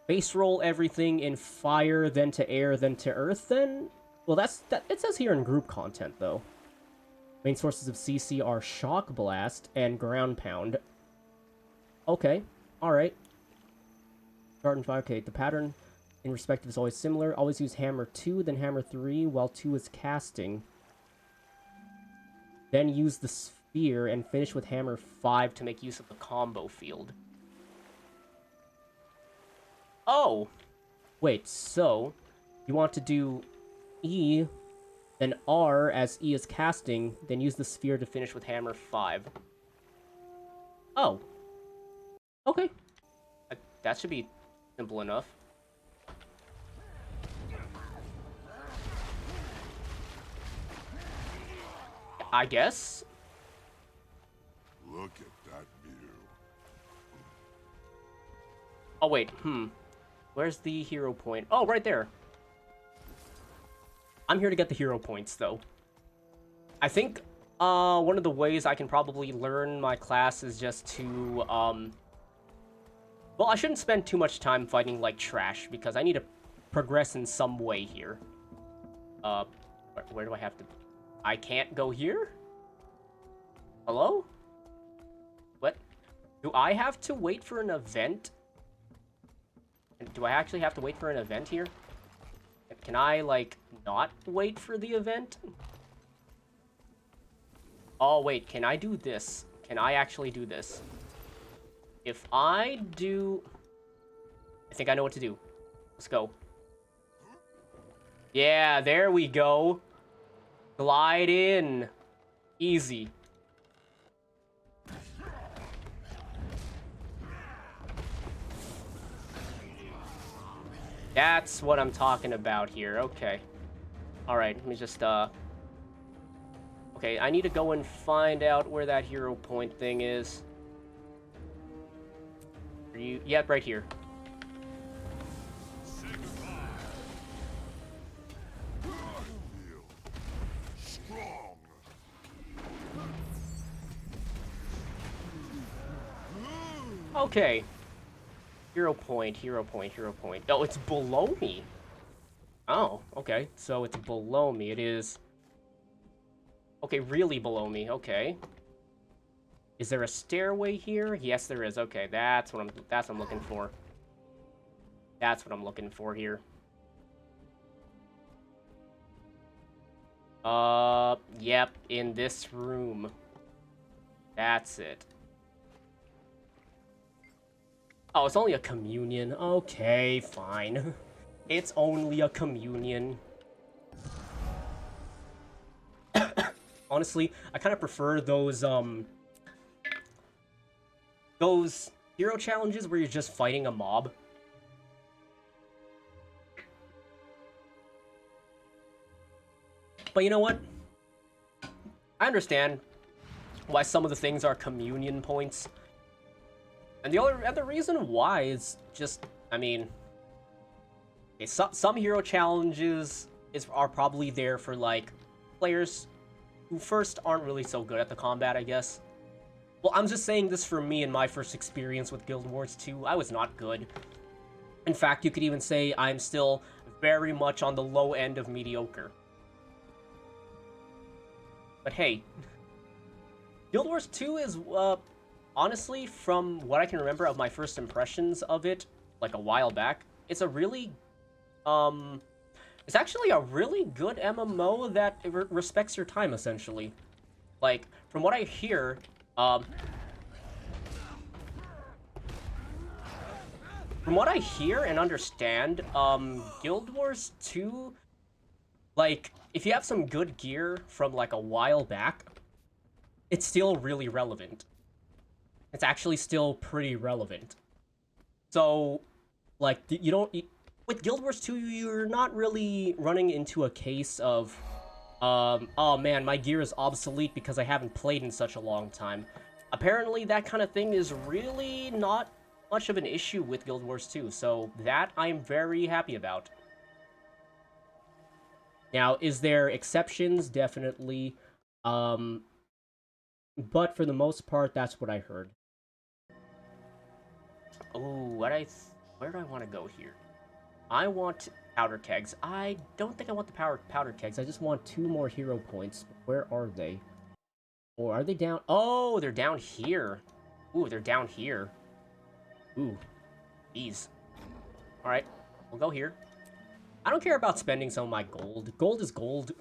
base roll everything in fire, then to air, then to earth, then? Well, it says here in group content, though. Main sources of CC are Shock Blast and Ground Pound. Okay. Alright. Start in fire. Okay, the pattern in respective is always similar. Always use hammer 2, then hammer 3, while 2 is casting. Then use the sphere and finish with hammer 5 to make use of the combo field. Oh! Wait, so you want to do E, Then R, as E is casting, then use the sphere to finish with hammer 5. Oh. Okay. That should be simple enough. I guess. Look at that view. Oh, wait. Where's the hero point? Oh, right there. I'm here to get the hero points, though. I think one of the ways I can probably learn my class is just to, well, I shouldn't spend too much time fighting like trash, because I need to progress in some way here. Where do I have to... I can't go here? Hello? What? Do I have to wait for an event? Do I actually have to wait for an event here? Can I, like, not wait for the event? Oh, wait, can I do this? Can I actually do this? If I do... I think I know what to do. Let's go. Yeah, there we go. Glide in. Easy. That's what I'm talking about here. Okay. Alright, let me just, okay, I need to go and find out where that hero point thing is. Are you... Yep, right here. Strong. Okay. Hero point, hero point, hero point. Oh, it's below me. Oh, okay. So it's below me. It is... Okay, really below me. Okay. Is there a stairway here? Yes, there is. Okay, that's what I'm looking for. That's what I'm looking for here. Yep, in this room. That's it. Oh, it's only a communion. Okay, fine. It's only a communion. Honestly, I kind of prefer those hero challenges where you're just fighting a mob. But you know what? I understand why some of the things are communion points. And the other reason why is just, I mean, okay, some hero challenges are probably there for, like, players who first aren't really so good at the combat, I guess. Well, I'm just saying this for me in my first experience with Guild Wars 2. I was not good. In fact, you could even say I'm still very much on the low end of mediocre. But hey, Guild Wars 2 is, honestly, from what I can remember of my first impressions of it, like a while back, it's a really, it's actually a really good MMO that respects your time, essentially. Like, from what I hear, from what I hear and understand, Guild Wars 2, like, if you have some good gear from, like, a while back, it's still really relevant. It's actually still pretty relevant. So, like, with Guild Wars 2, you're not really running into a case of, oh man, my gear is obsolete because I haven't played in such a long time. Apparently, that kind of thing is really not much of an issue with Guild Wars 2, so that I'm very happy about. Now, is there exceptions? Definitely. But for the most part, that's what I heard. Oh, where do I want to go here? I want powder kegs. I don't think I want the powder kegs. I just want 2 more hero points. Where are they? Or are they down? Oh, they're down here. Ooh, they're down here. Ooh, these. All right, we'll go here. I don't care about spending some of my gold. Gold is gold.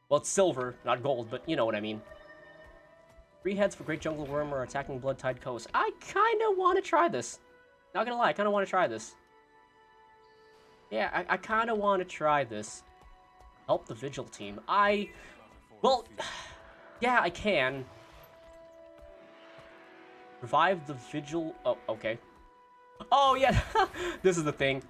Well, it's silver, not gold, but you know what I mean. 3 heads for Great Jungle Worm or attacking Blood Tide Coast. I kind of want to try this. Not gonna lie, I kind of want to try this. Yeah, I kind of want to try this. Help the Vigil team. Well, yeah, I can. Revive the Vigil... Oh, okay. Oh, yeah, this is the thing.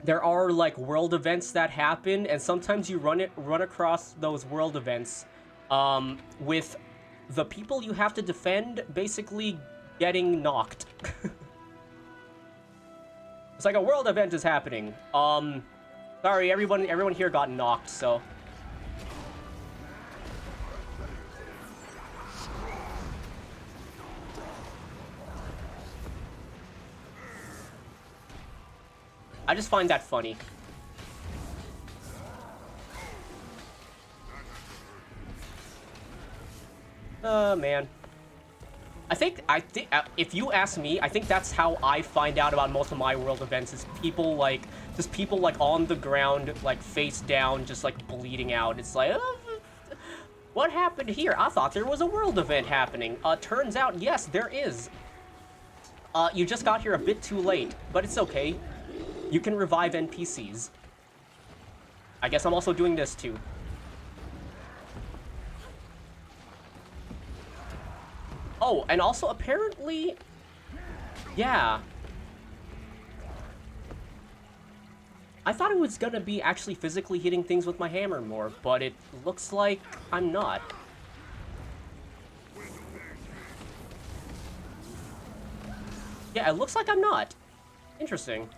There are, like, world events that happen, and sometimes you run across those world events, with the people you have to defend basically getting knocked. It's like a world event is happening. Sorry, everyone here got knocked, so... I just find that funny. Man. I think, if you ask me, I think that's how I find out about most of my world events, is people, like, just people, like, on the ground, like, face down, just, like, bleeding out. It's like, what happened here? I thought there was a world event happening. Turns out, yes, there is. You just got here a bit too late, but it's okay. You can revive NPCs. I guess I'm also doing this, too. Oh, and also, apparently... Yeah. I thought it was gonna be actually physically hitting things with my hammer more, but it looks like I'm not. Yeah, it looks like I'm not. Interesting.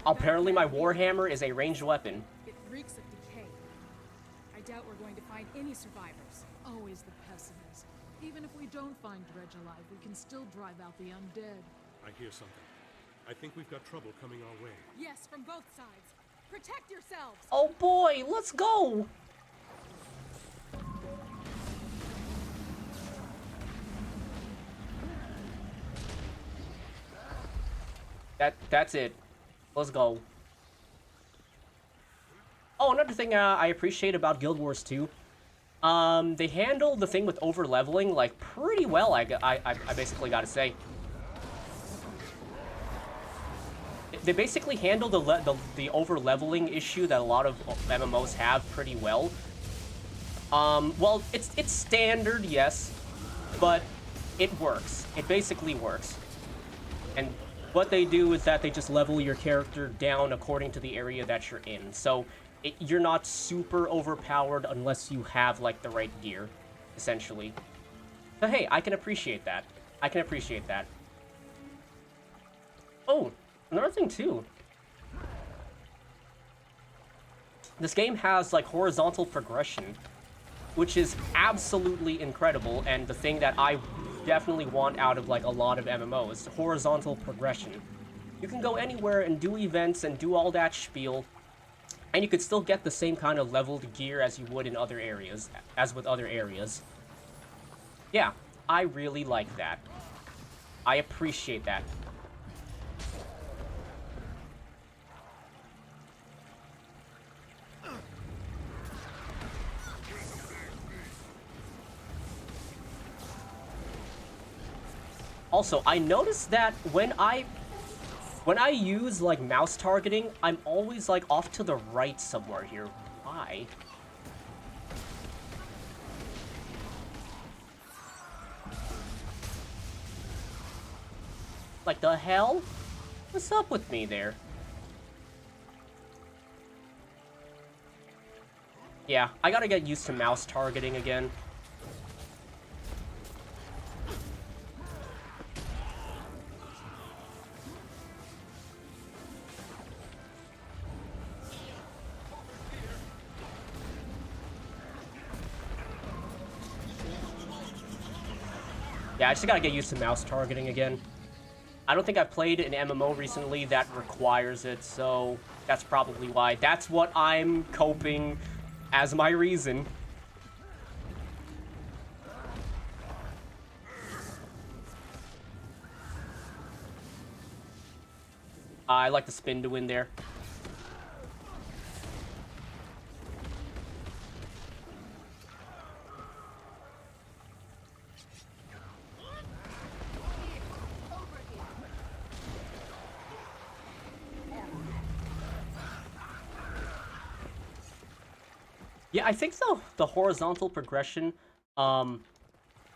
Apparently my warhammer is a ranged weapon. It reeks of decay. I doubt we're going to find any survivors. Always the pessimist. Even if we don't find Dredge alive, we can still drive out the undead. I hear something. I think we've got trouble coming our way. Yes, from both sides. Protect yourselves! Oh boy, let's go! That's it. Let's go. Oh, another thing I appreciate about Guild Wars 2. They handle the thing with over-leveling, like, pretty well, I basically gotta say. They basically handle the over-leveling issue that a lot of MMOs have pretty well. Well, it's standard, yes, but it works. It basically works. And what they do is that they just level your character down according to the area that you're in. So you're not super overpowered unless you have, like, the right gear, essentially. So hey, I can appreciate that. I can appreciate that. Oh, another thing too. This game has, like, horizontal progression, which is absolutely incredible, and the thing that I definitely want out of, like, a lot of MMOs, horizontal progression. You can go anywhere and do events and do all that spiel, and you could still get the same kind of leveled gear as you would in other areas, as with other areas. Yeah, I really like that. I appreciate that. Also, I noticed that when I use, like, mouse targeting, I'm always, like, off to the right somewhere here. Why? Like, the hell? What's up with me there? Yeah, I gotta get used to mouse targeting again. Yeah, I just gotta get used to mouse targeting again. I don't think I've played an MMO recently that requires it, so that's probably why. That's what I'm coping as my reason. I like the spin to win there. Yeah, I think the horizontal progression,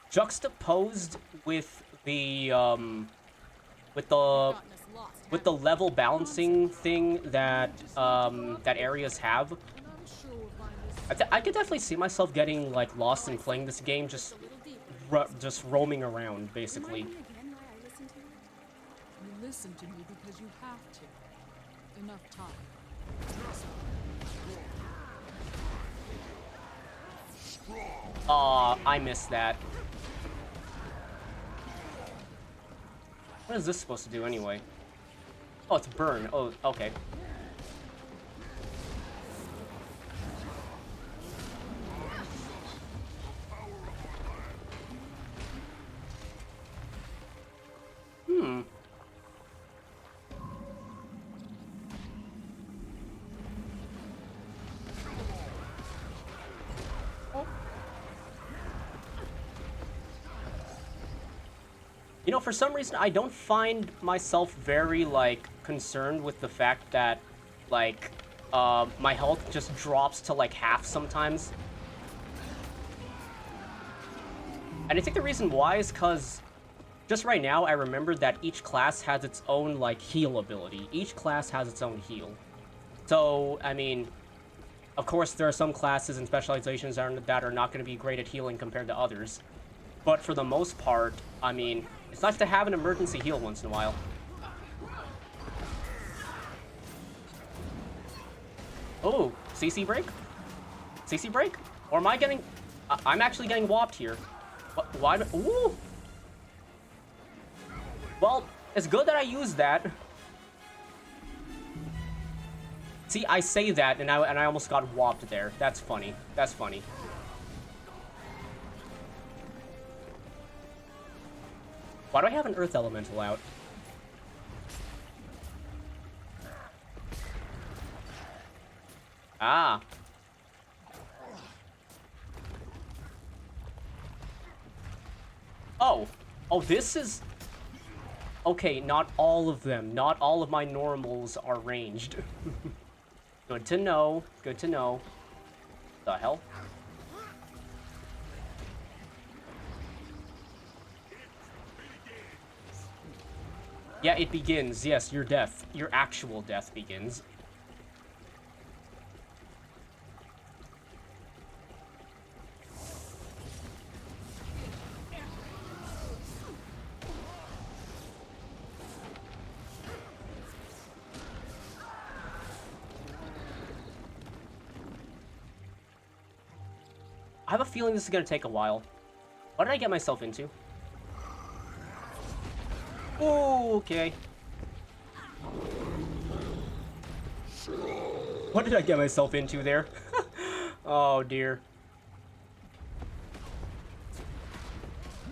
juxtaposed with the with the Gotten us lost, with the level balancing thing that that areas have. And I'm sure we'll find this I could definitely see myself getting like lost in playing this game, just a little deeper. just roaming around basically. Remind me again why I listened to you? You listen to me because you have to. Enough time. Aw, I missed that. What is this supposed to do anyway? Oh, it's burn. Oh, okay. Hmm. You know, for some reason, I don't find myself very, like, concerned with the fact that, like, my health just drops to, like, half sometimes. And I think the reason why is because just right now, I remembered that each class has its own, like, heal ability. Each class has its own heal. So, I mean, of course, there are some classes and specializations that are not going to be great at healing compared to others. But for the most part, I mean, it's nice to have an emergency heal once in a while. Oh, CC break? CC break? Or am I getting... I'm actually getting whopped here. Why? Ooh! Well, it's good that I used that. See, I say that, and I almost got whopped there. That's funny. That's funny. Why do I have an Earth Elemental out? Ah. Oh. Oh, this is... Okay, not all of them. Not all of my normals are ranged. Good to know. Good to know. The hell? Yeah, it begins. Yes, your death. Your actual death begins. I have a feeling this is going to take a while. What did I get myself into? Oh, okay. What did I get myself into there? Oh, dear.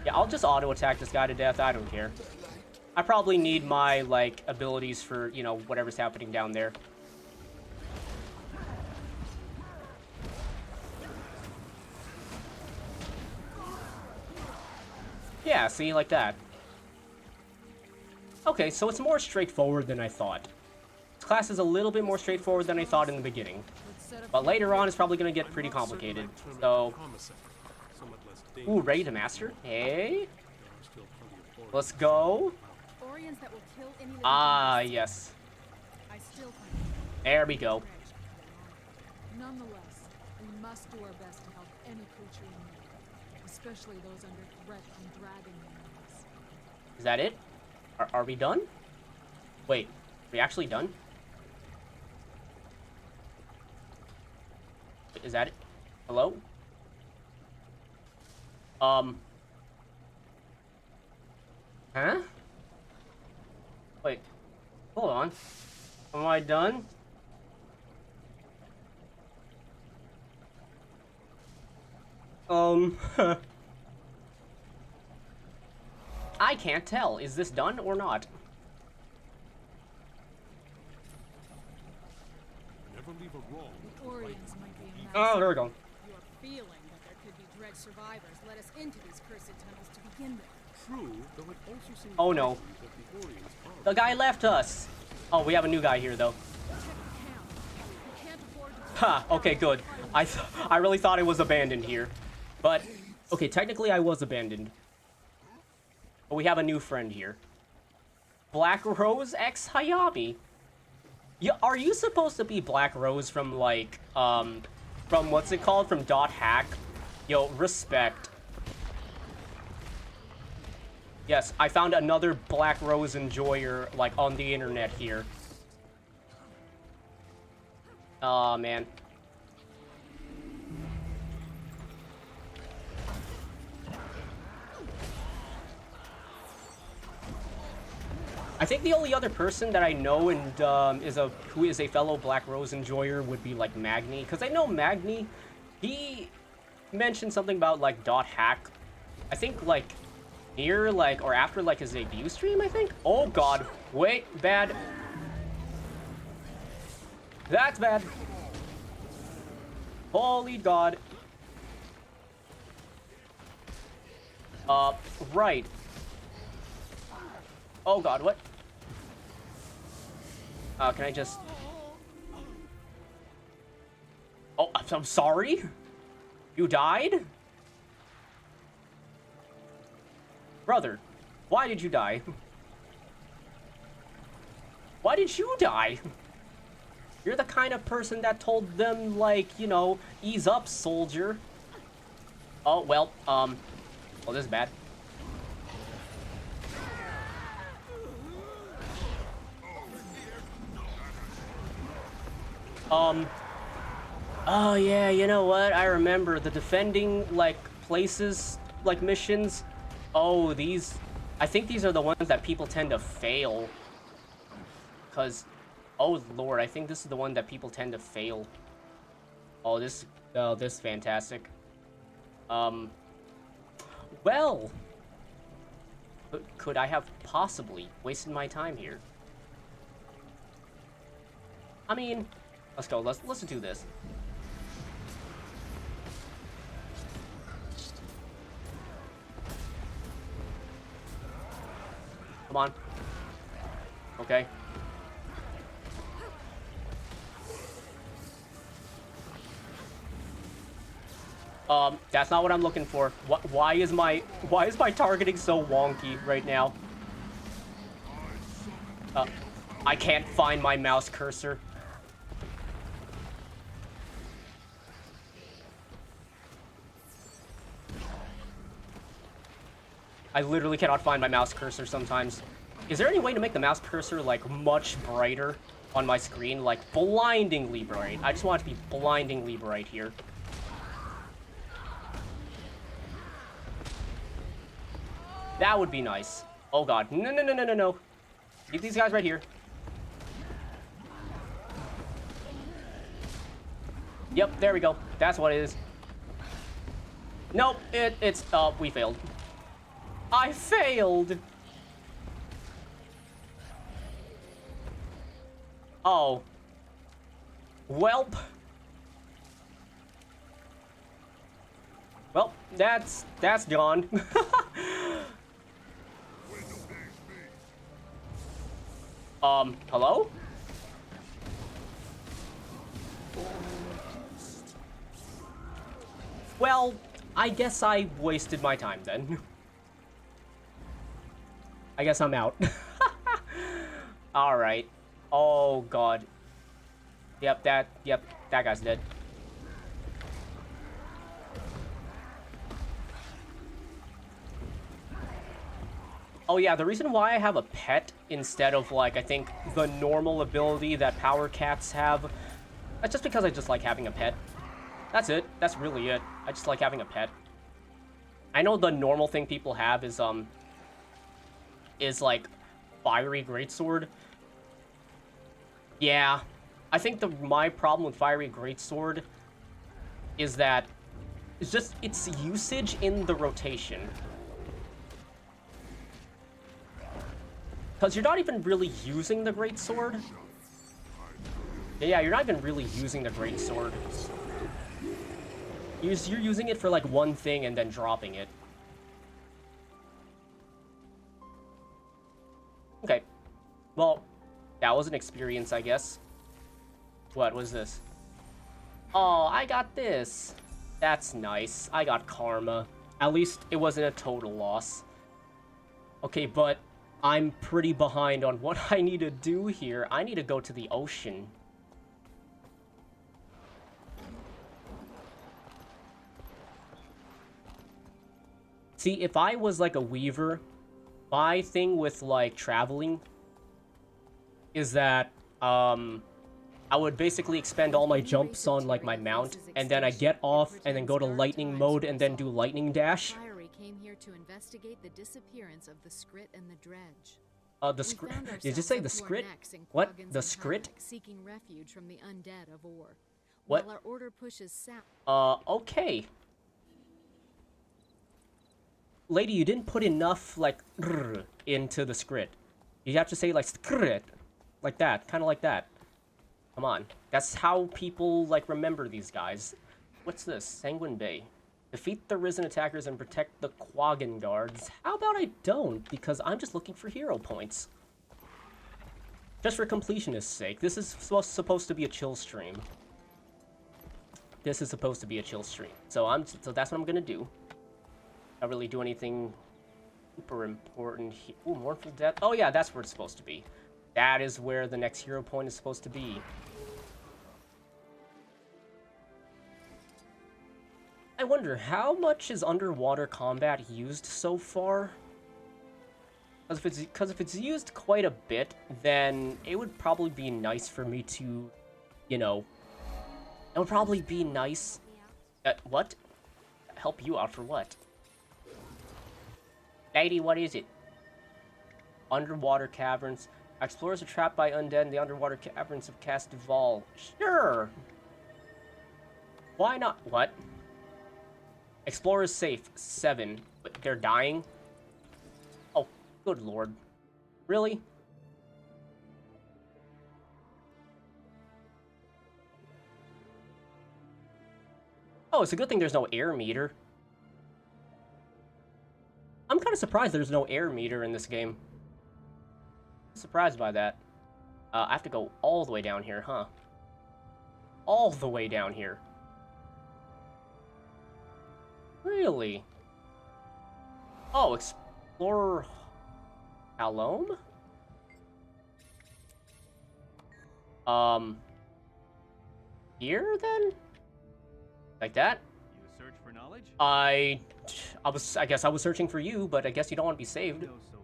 Yeah, I'll just auto-attack this guy to death. I don't care. I probably need my, like, abilities for, you know, whatever's happening down there. Yeah, see, like that. Okay, so it's more straightforward than I thought. This class is a little bit more straightforward than I thought in the beginning. But later on, it's probably going to get pretty complicated. So... Ooh, ready to master? Hey? Let's go. Orions that will kill any living Ah, beings. yes. I still find There we go. Nonetheless, we must do our best to help any creature in need, especially those under threat from dragon enemies. Is that it? Are we done? Wait, are we actually done? Is that it? Hello? Huh? Wait, hold on. Am I done? I can't tell. Is this done or not? Never leave a wrong. The Orions might be a Oh, there we go. your feeling that there could be dread survivors led us into these cursed tunnels to begin with. True, though it also seems Oh, no. likely that the Orions are The guy left us. Oh, we have a new guy here, though. Check the count. We can't afford to Ha, okay, good. I really thought it was abandoned here. But, okay, technically I was abandoned. But we have a new friend here. Black Rose X Hayami. Yeah, are you supposed to be Black Rose from, like, from what's it called? From .hack? Yo, respect. Yes, I found another Black Rose enjoyer, like, on the internet here. Aw, man. I think the only other person that I know and who is a fellow Black Rose enjoyer would be like Magni, because I know Magni, he mentioned something about like .hack. I think like near like or after like his debut stream, I think. Oh god, wait, bad. That's bad. Holy god. Right. Oh god, what? Can I just... Oh, I'm sorry? You died? Brother, why did you die? Why did you die? You're the kind of person that told them, like, you know, ease up, soldier. Oh, well, well, this is bad. Oh yeah, you know what? I remember the defending, like, places, like, missions. Oh, these... I think these are the ones that people tend to fail. Because... Oh, lord, I think this is the one that people tend to fail. Oh, this is fantastic. Well... Could I have possibly wasted my time here? I mean... Let's go. Let's do this. Come on. Okay. That's not what I'm looking for. Why is my targeting so wonky right now? I can't find my mouse cursor. I literally cannot find my mouse cursor sometimes. Is there any way to make the mouse cursor, like, much brighter on my screen? Like, blindingly bright. I just want it to be blindingly bright here. That would be nice. Oh god. No, no, no, no, no, no. Keep these guys right here. Yep, there we go. That's what it is. Nope, it's, we failed. I failed! Oh. Welp. Well, that's gone. Hello? Well, I guess I wasted my time then. I guess I'm out. Alright. Oh, God. Yep, that guy's dead. Oh, yeah, the reason why I have a pet instead of, like, I think the normal ability that power cats have, that's just because I just like having a pet. That's it. That's really it. I just like having a pet. I know the normal thing people have is like Fiery Greatsword. Yeah, I think my problem with Fiery Greatsword is that it's just its usage in the rotation. Because you're not even really using the Greatsword. Yeah, you're not even really using the Greatsword. You're using it for like one thing and then dropping it. Okay. Well, that was an experience, I guess. What was this? Oh, I got this. That's nice. I got karma. At least it wasn't a total loss. Okay, but I'm pretty behind on what I need to do here. I need to go to the ocean. See, if I was like a weaver, my thing with like traveling is that I would basically expend all my jumps on like my mount, and then I get off and then go to lightning mode and then do lightning dash. Came here to investigate the disappearance of the Skrit and the Dredge. The Skrit? Did you say the Skrit? What? The Skrit? Seeking refuge from the undead of Or. What? While our order pushes south. Okay. Lady, you didn't put enough, like, into the Skrit. You have to say, like, Skrit. Like that. Kind of like that. Come on. That's how people, like, remember these guys. What's this? Sanguine Bay. Defeat the risen attackers and protect the Quaggan guards. How about I don't? Because I'm just looking for hero points. Just for completionist's sake. This is supposed to be a chill stream. This is supposed to be a chill stream. So that's what I'm gonna do. Not really do anything super important here. Ooh, Mournful Death. Oh yeah, that's where it's supposed to be. That is where the next hero point is supposed to be. I wonder, how much is underwater combat used so far? Because if it's used quite a bit, then it would probably be nice for me to, you know... It would probably be nice... what? Help you out for what? Lady, what is it? Underwater caverns. Explorers are trapped by undead in the underwater caverns of Castival. Sure! Why not? What? Explorers safe. 7. But they're dying? Oh, good lord. Really? Oh, it's a good thing there's no air meter. I'm kind of surprised there's no air meter in this game. Surprised by that. I have to go all the way down here, huh? All the way down here. Really? Oh, Explorer Halom? Here then? Like that? You search for knowledge? I guess I was searching for you, but I guess you don't want to be saved. You know so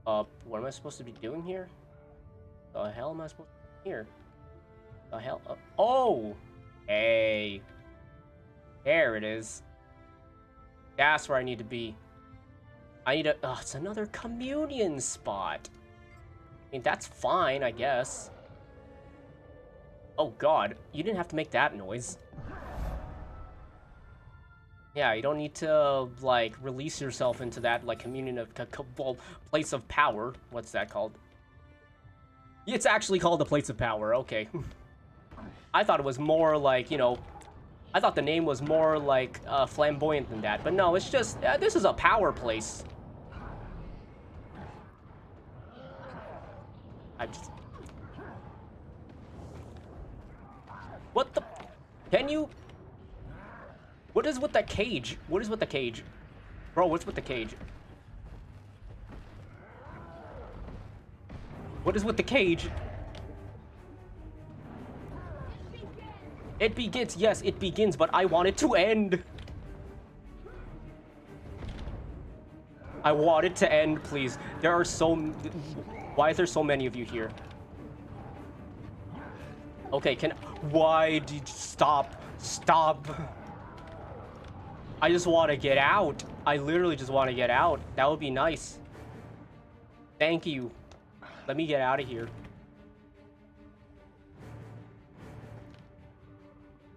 little. What am I supposed to be doing here? The hell am I supposed to do here? The hell? Oh! Hey. There it is. That's where I need to be. I need to... Oh, it's another communion spot. I mean, that's fine, I guess. Oh god, you didn't have to make that noise. Yeah, you don't need to, like, release yourself into that, like, communion of... well, place of power. What's that called? It's actually called the place of power, okay. I thought it was more like, you know... I thought the name was more, like, flamboyant than that. But no, it's just... this is a power place. I just... What the... Can you... What is with the cage? What is with the cage? Bro, what's with the cage? What is with the cage? It begins. Yes, it begins, but I want it to end. I want it to end, please. There are so... Why is there so many of you here? Okay, why did you... Stop. Stop. I just want to get out. I literally just want to get out. That would be nice. Thank you. Let me get out of here.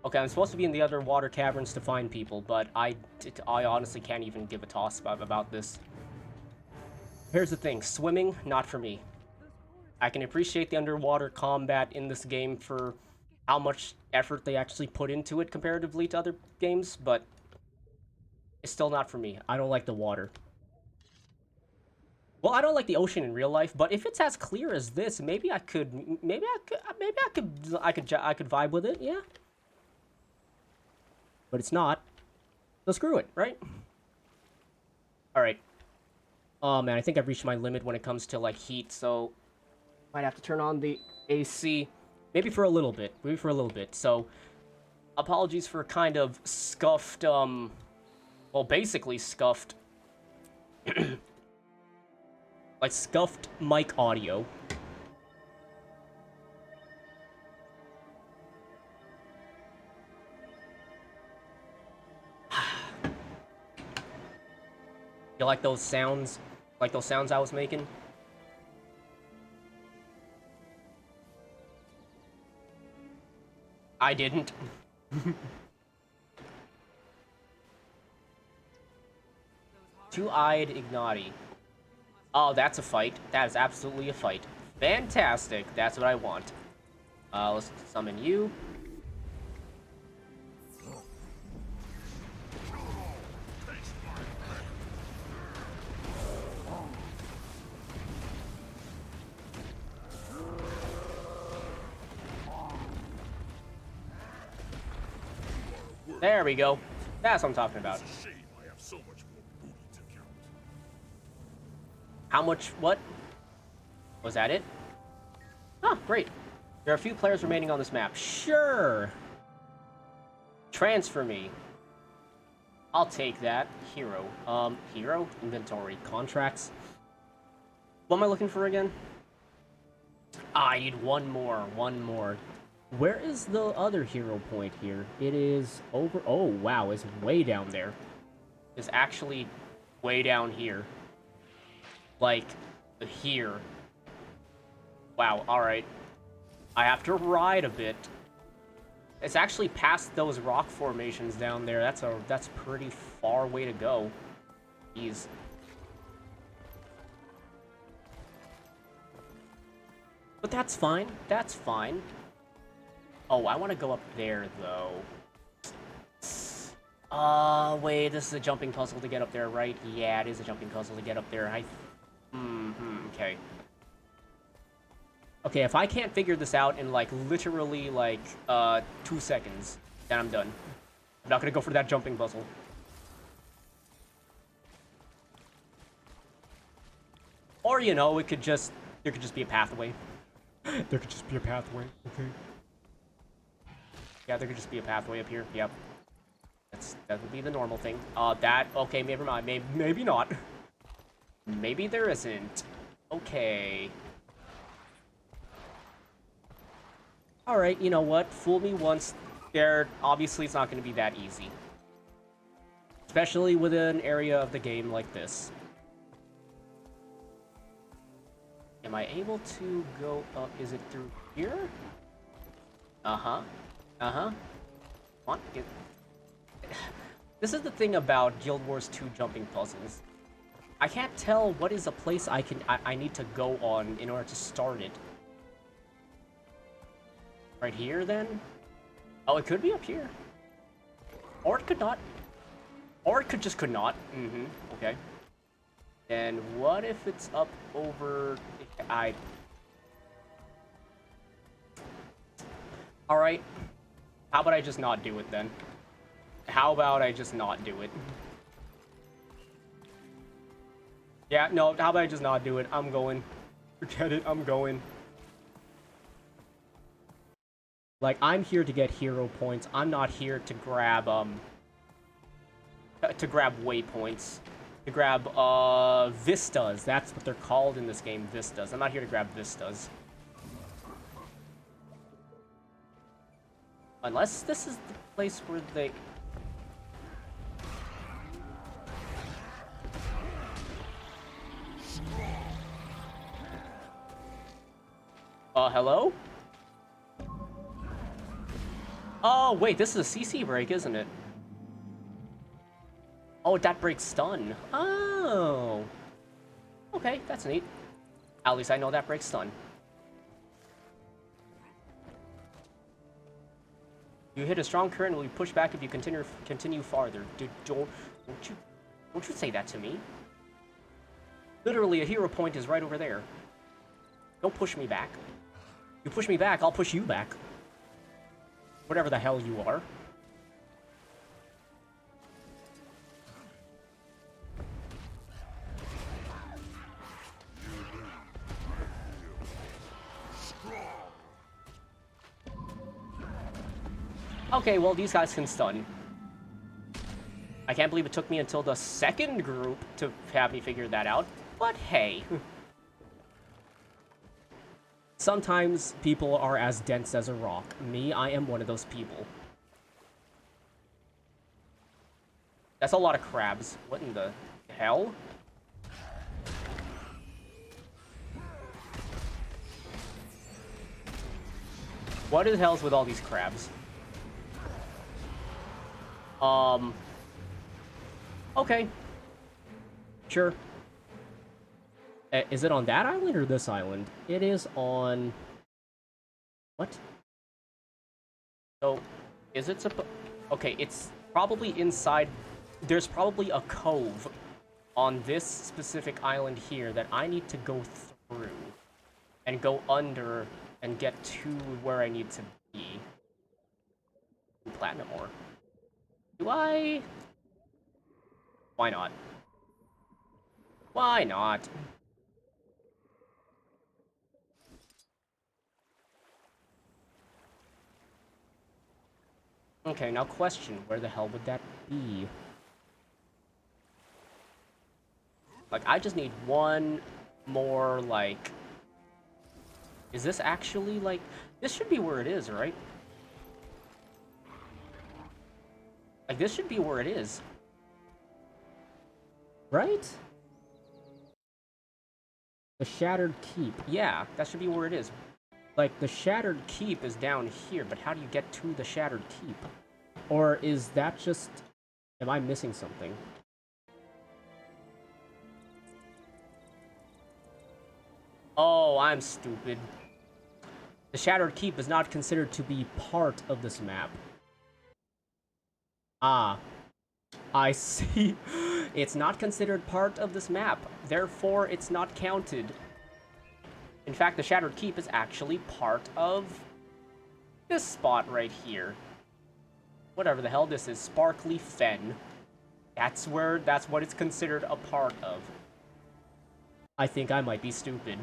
Okay, I'm supposed to be in the other water caverns to find people, but I honestly can't even give a toss about this. Here's the thing. Swimming, not for me. I can appreciate the underwater combat in this game for how much effort they actually put into it comparatively to other games, but it's still not for me. I don't like the water. Well, I don't like the ocean in real life, but if it's as clear as this, maybe I could vibe with it, yeah. But it's not. So screw it, right? All right. Oh man, I think I've reached my limit when it comes to like heat, so might have to turn on the AC. Maybe for a little bit. Maybe for a little bit. So apologies for kind of scuffed, well, basically scuffed, like scuffed mic audio. You like those sounds? Like those sounds I was making? I didn't. Two-eyed Ignati. Oh, that's a fight. That is absolutely a fight. Fantastic. That's what I want. Let's summon you. There we go. That's what I'm talking about. It's a shame I have so much more booty to count. How much? What? Was that it? Oh, great. There are a few players remaining on this map. Sure. Transfer me. I'll take that. Hero. Hero? Inventory. Contracts. What am I looking for again? Ah, I need one more. One more. Where is the other hero point here? It is over... Oh, wow. It's way down there. It's actually way down here. Like, here. Wow, alright. I have to ride a bit. It's actually past those rock formations down there. That's pretty far way to go. Jeez. But that's fine. That's fine. Oh, I want to go up there, though. Wait, this is a jumping puzzle to get up there, right? Yeah, it is a jumping puzzle to get up there. Okay. Okay, if I can't figure this out in, like, literally, like, 2 seconds, then I'm done. I'm not gonna go for that jumping puzzle. Or, you know, there could just be a pathway. There could just be a pathway, okay. Yeah, there could just be a pathway up here. Yep. That would be the normal thing. Okay, never mind. Maybe not. Maybe there isn't. Okay. Alright, you know what? Fool me once. Obviously, it's not going to be that easy. Especially with an area of the game like this. Am I able to go up? Is it through here? Uh-huh. Uh-huh. Come on, get... This is the thing about Guild Wars 2 jumping puzzles. I can't tell what is a place I need to go on in order to start it. Right here, then? Oh, it could be up here. Or it could not. Or it could not. Okay. Then what if it's up over... Alright. How about I just not do it, then? How about I just not do it? Yeah, no, how about I just not do it? I'm going. Forget it, I'm going. Like, I'm here to get hero points. I'm not here to grab, waypoints. To grab, vistas. That's what they're called in this game, vistas. I'm not here to grab vistas. Unless this is the place where they... Hello? Oh, wait, this is a CC break, isn't it? Oh, that breaks stun. Oh. Okay, that's neat. At least I know that breaks stun. You hit a strong current and will be pushed back if you continue farther. Dude, don't you say that to me. Literally, a hero point is right over there. Don't push me back. You push me back, I'll push you back. Whatever the hell you are. Okay, well, these guys can stun. I can't believe it took me until the second group to have me figure that out, but hey. Sometimes people are as dense as a rock. Me, I am one of those people. That's a lot of crabs. What in the hell? What the hell's with all these crabs? Okay. Sure. Is it on that island or this island? It is on... What? So, is it okay, it's probably inside... There's probably a cove on this specific island here that I need to go through. And go under and get to where I need to be. Platinum ore. Do I? Why not? Why not? Okay, now question, where the hell would that be? Like, I just need one more, like... Is this actually, like... This should be where it is, right? Like, this should be where it is. Right? The Shattered Keep. Yeah, that should be where it is. Like, the Shattered Keep is down here, but how do you get to the Shattered Keep? Or is that just... Am I missing something? Oh, I'm stupid. The Shattered Keep is not considered to be part of this map. Ah, I see. It's not considered part of this map, therefore it's not counted. In fact, the Shattered Keep is actually part of this spot right here. Whatever the hell this is, Sparkly Fen. That's what it's considered a part of. I think I might be stupid.